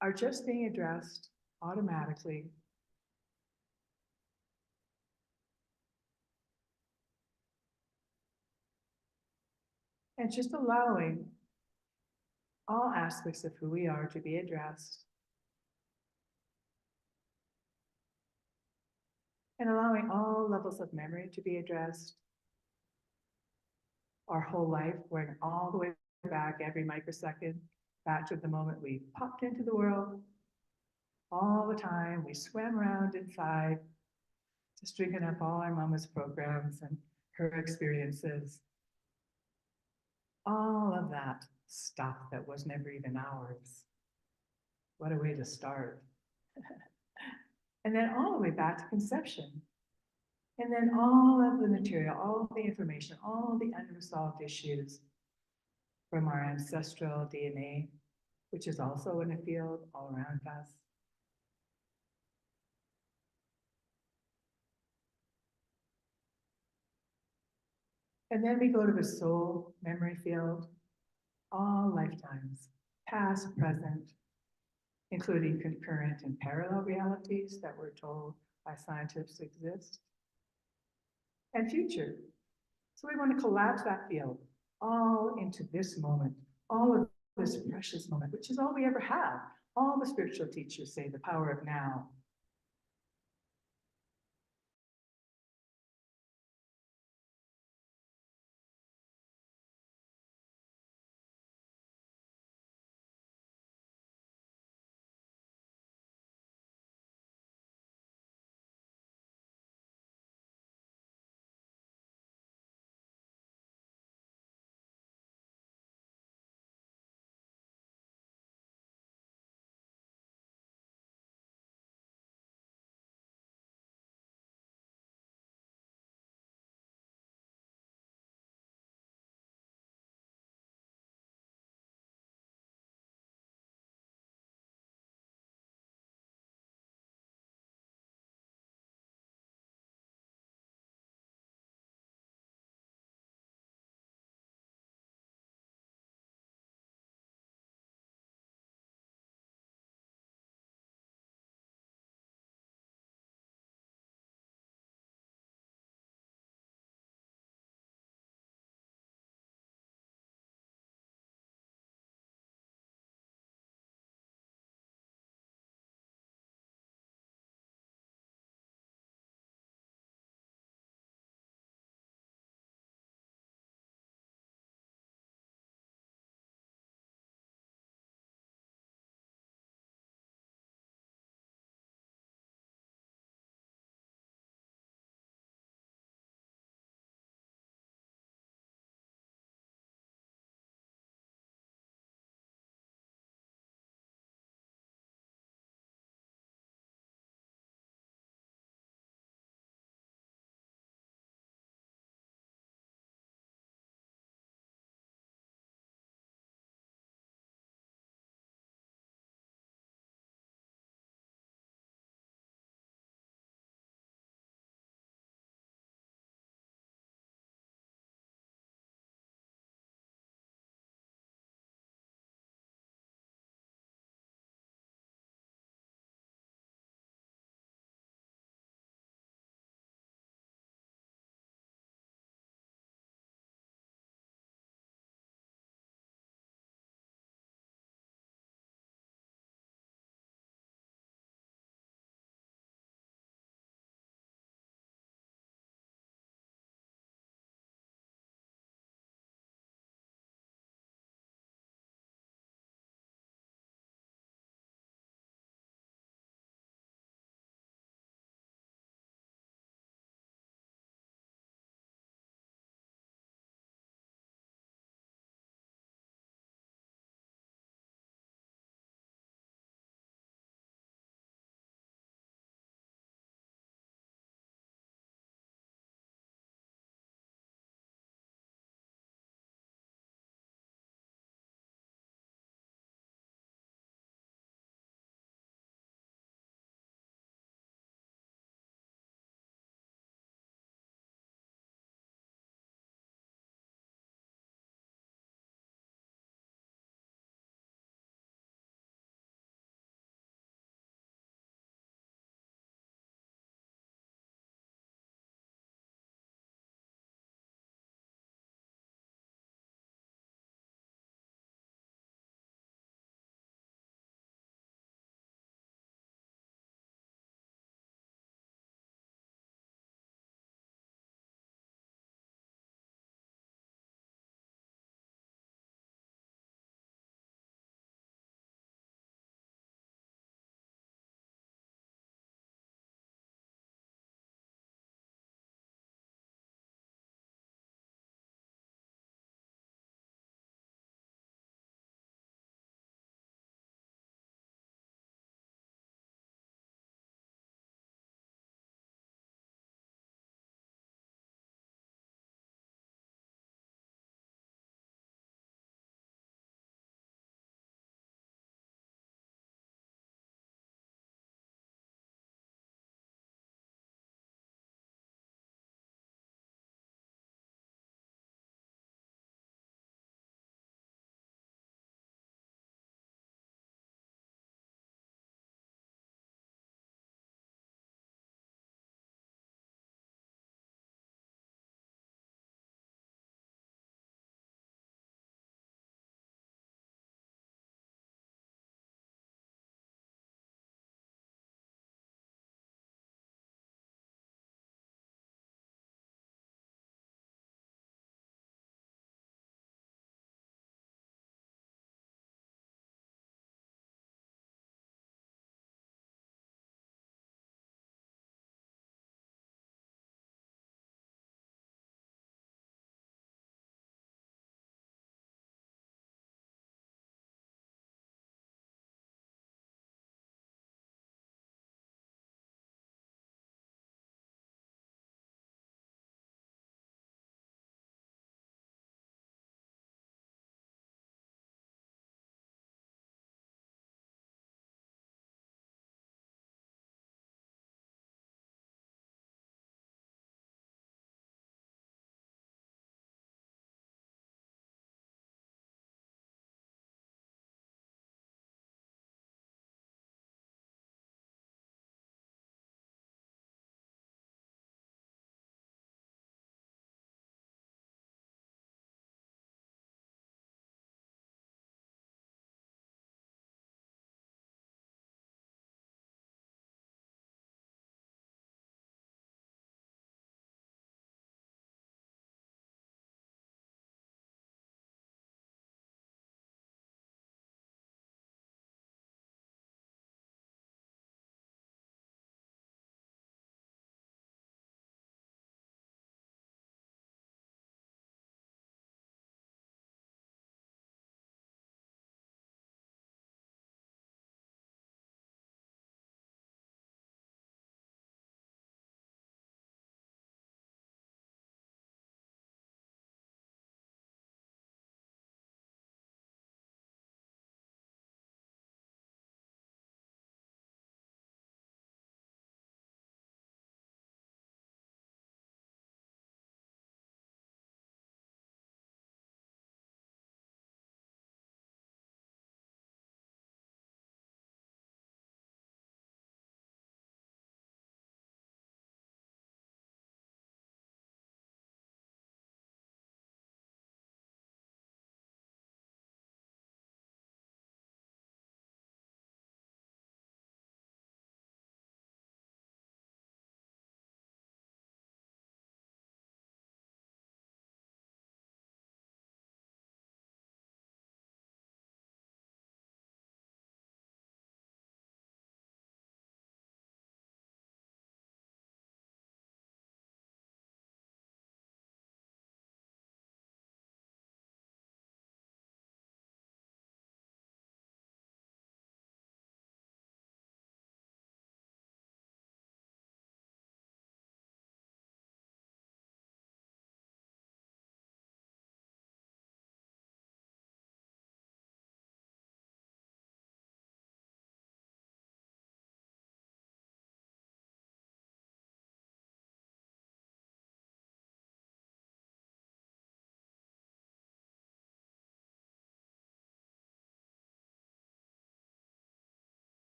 are just being addressed automatically. And just allowing all aspects of who we are to be addressed. And allowing all levels of memory to be addressed. Our whole life, going all the way back every microsecond, back to the moment we popped into the world. All the time, we swam around inside, just drinking up all our mama's programs and her experiences. All of that stuff that was never even ours. What a way to start. And then all the way back to conception. And then all of the material, all the information, all the unresolved issues from our ancestral DNA, which is also in a field all around us. And then we go to the soul memory field, all lifetimes, past, present, including concurrent and parallel realities that we're told by scientists exist, and future. So we want to collapse that field all into this moment, all of this precious moment, which is all we ever have. All the spiritual teachers say the power of now,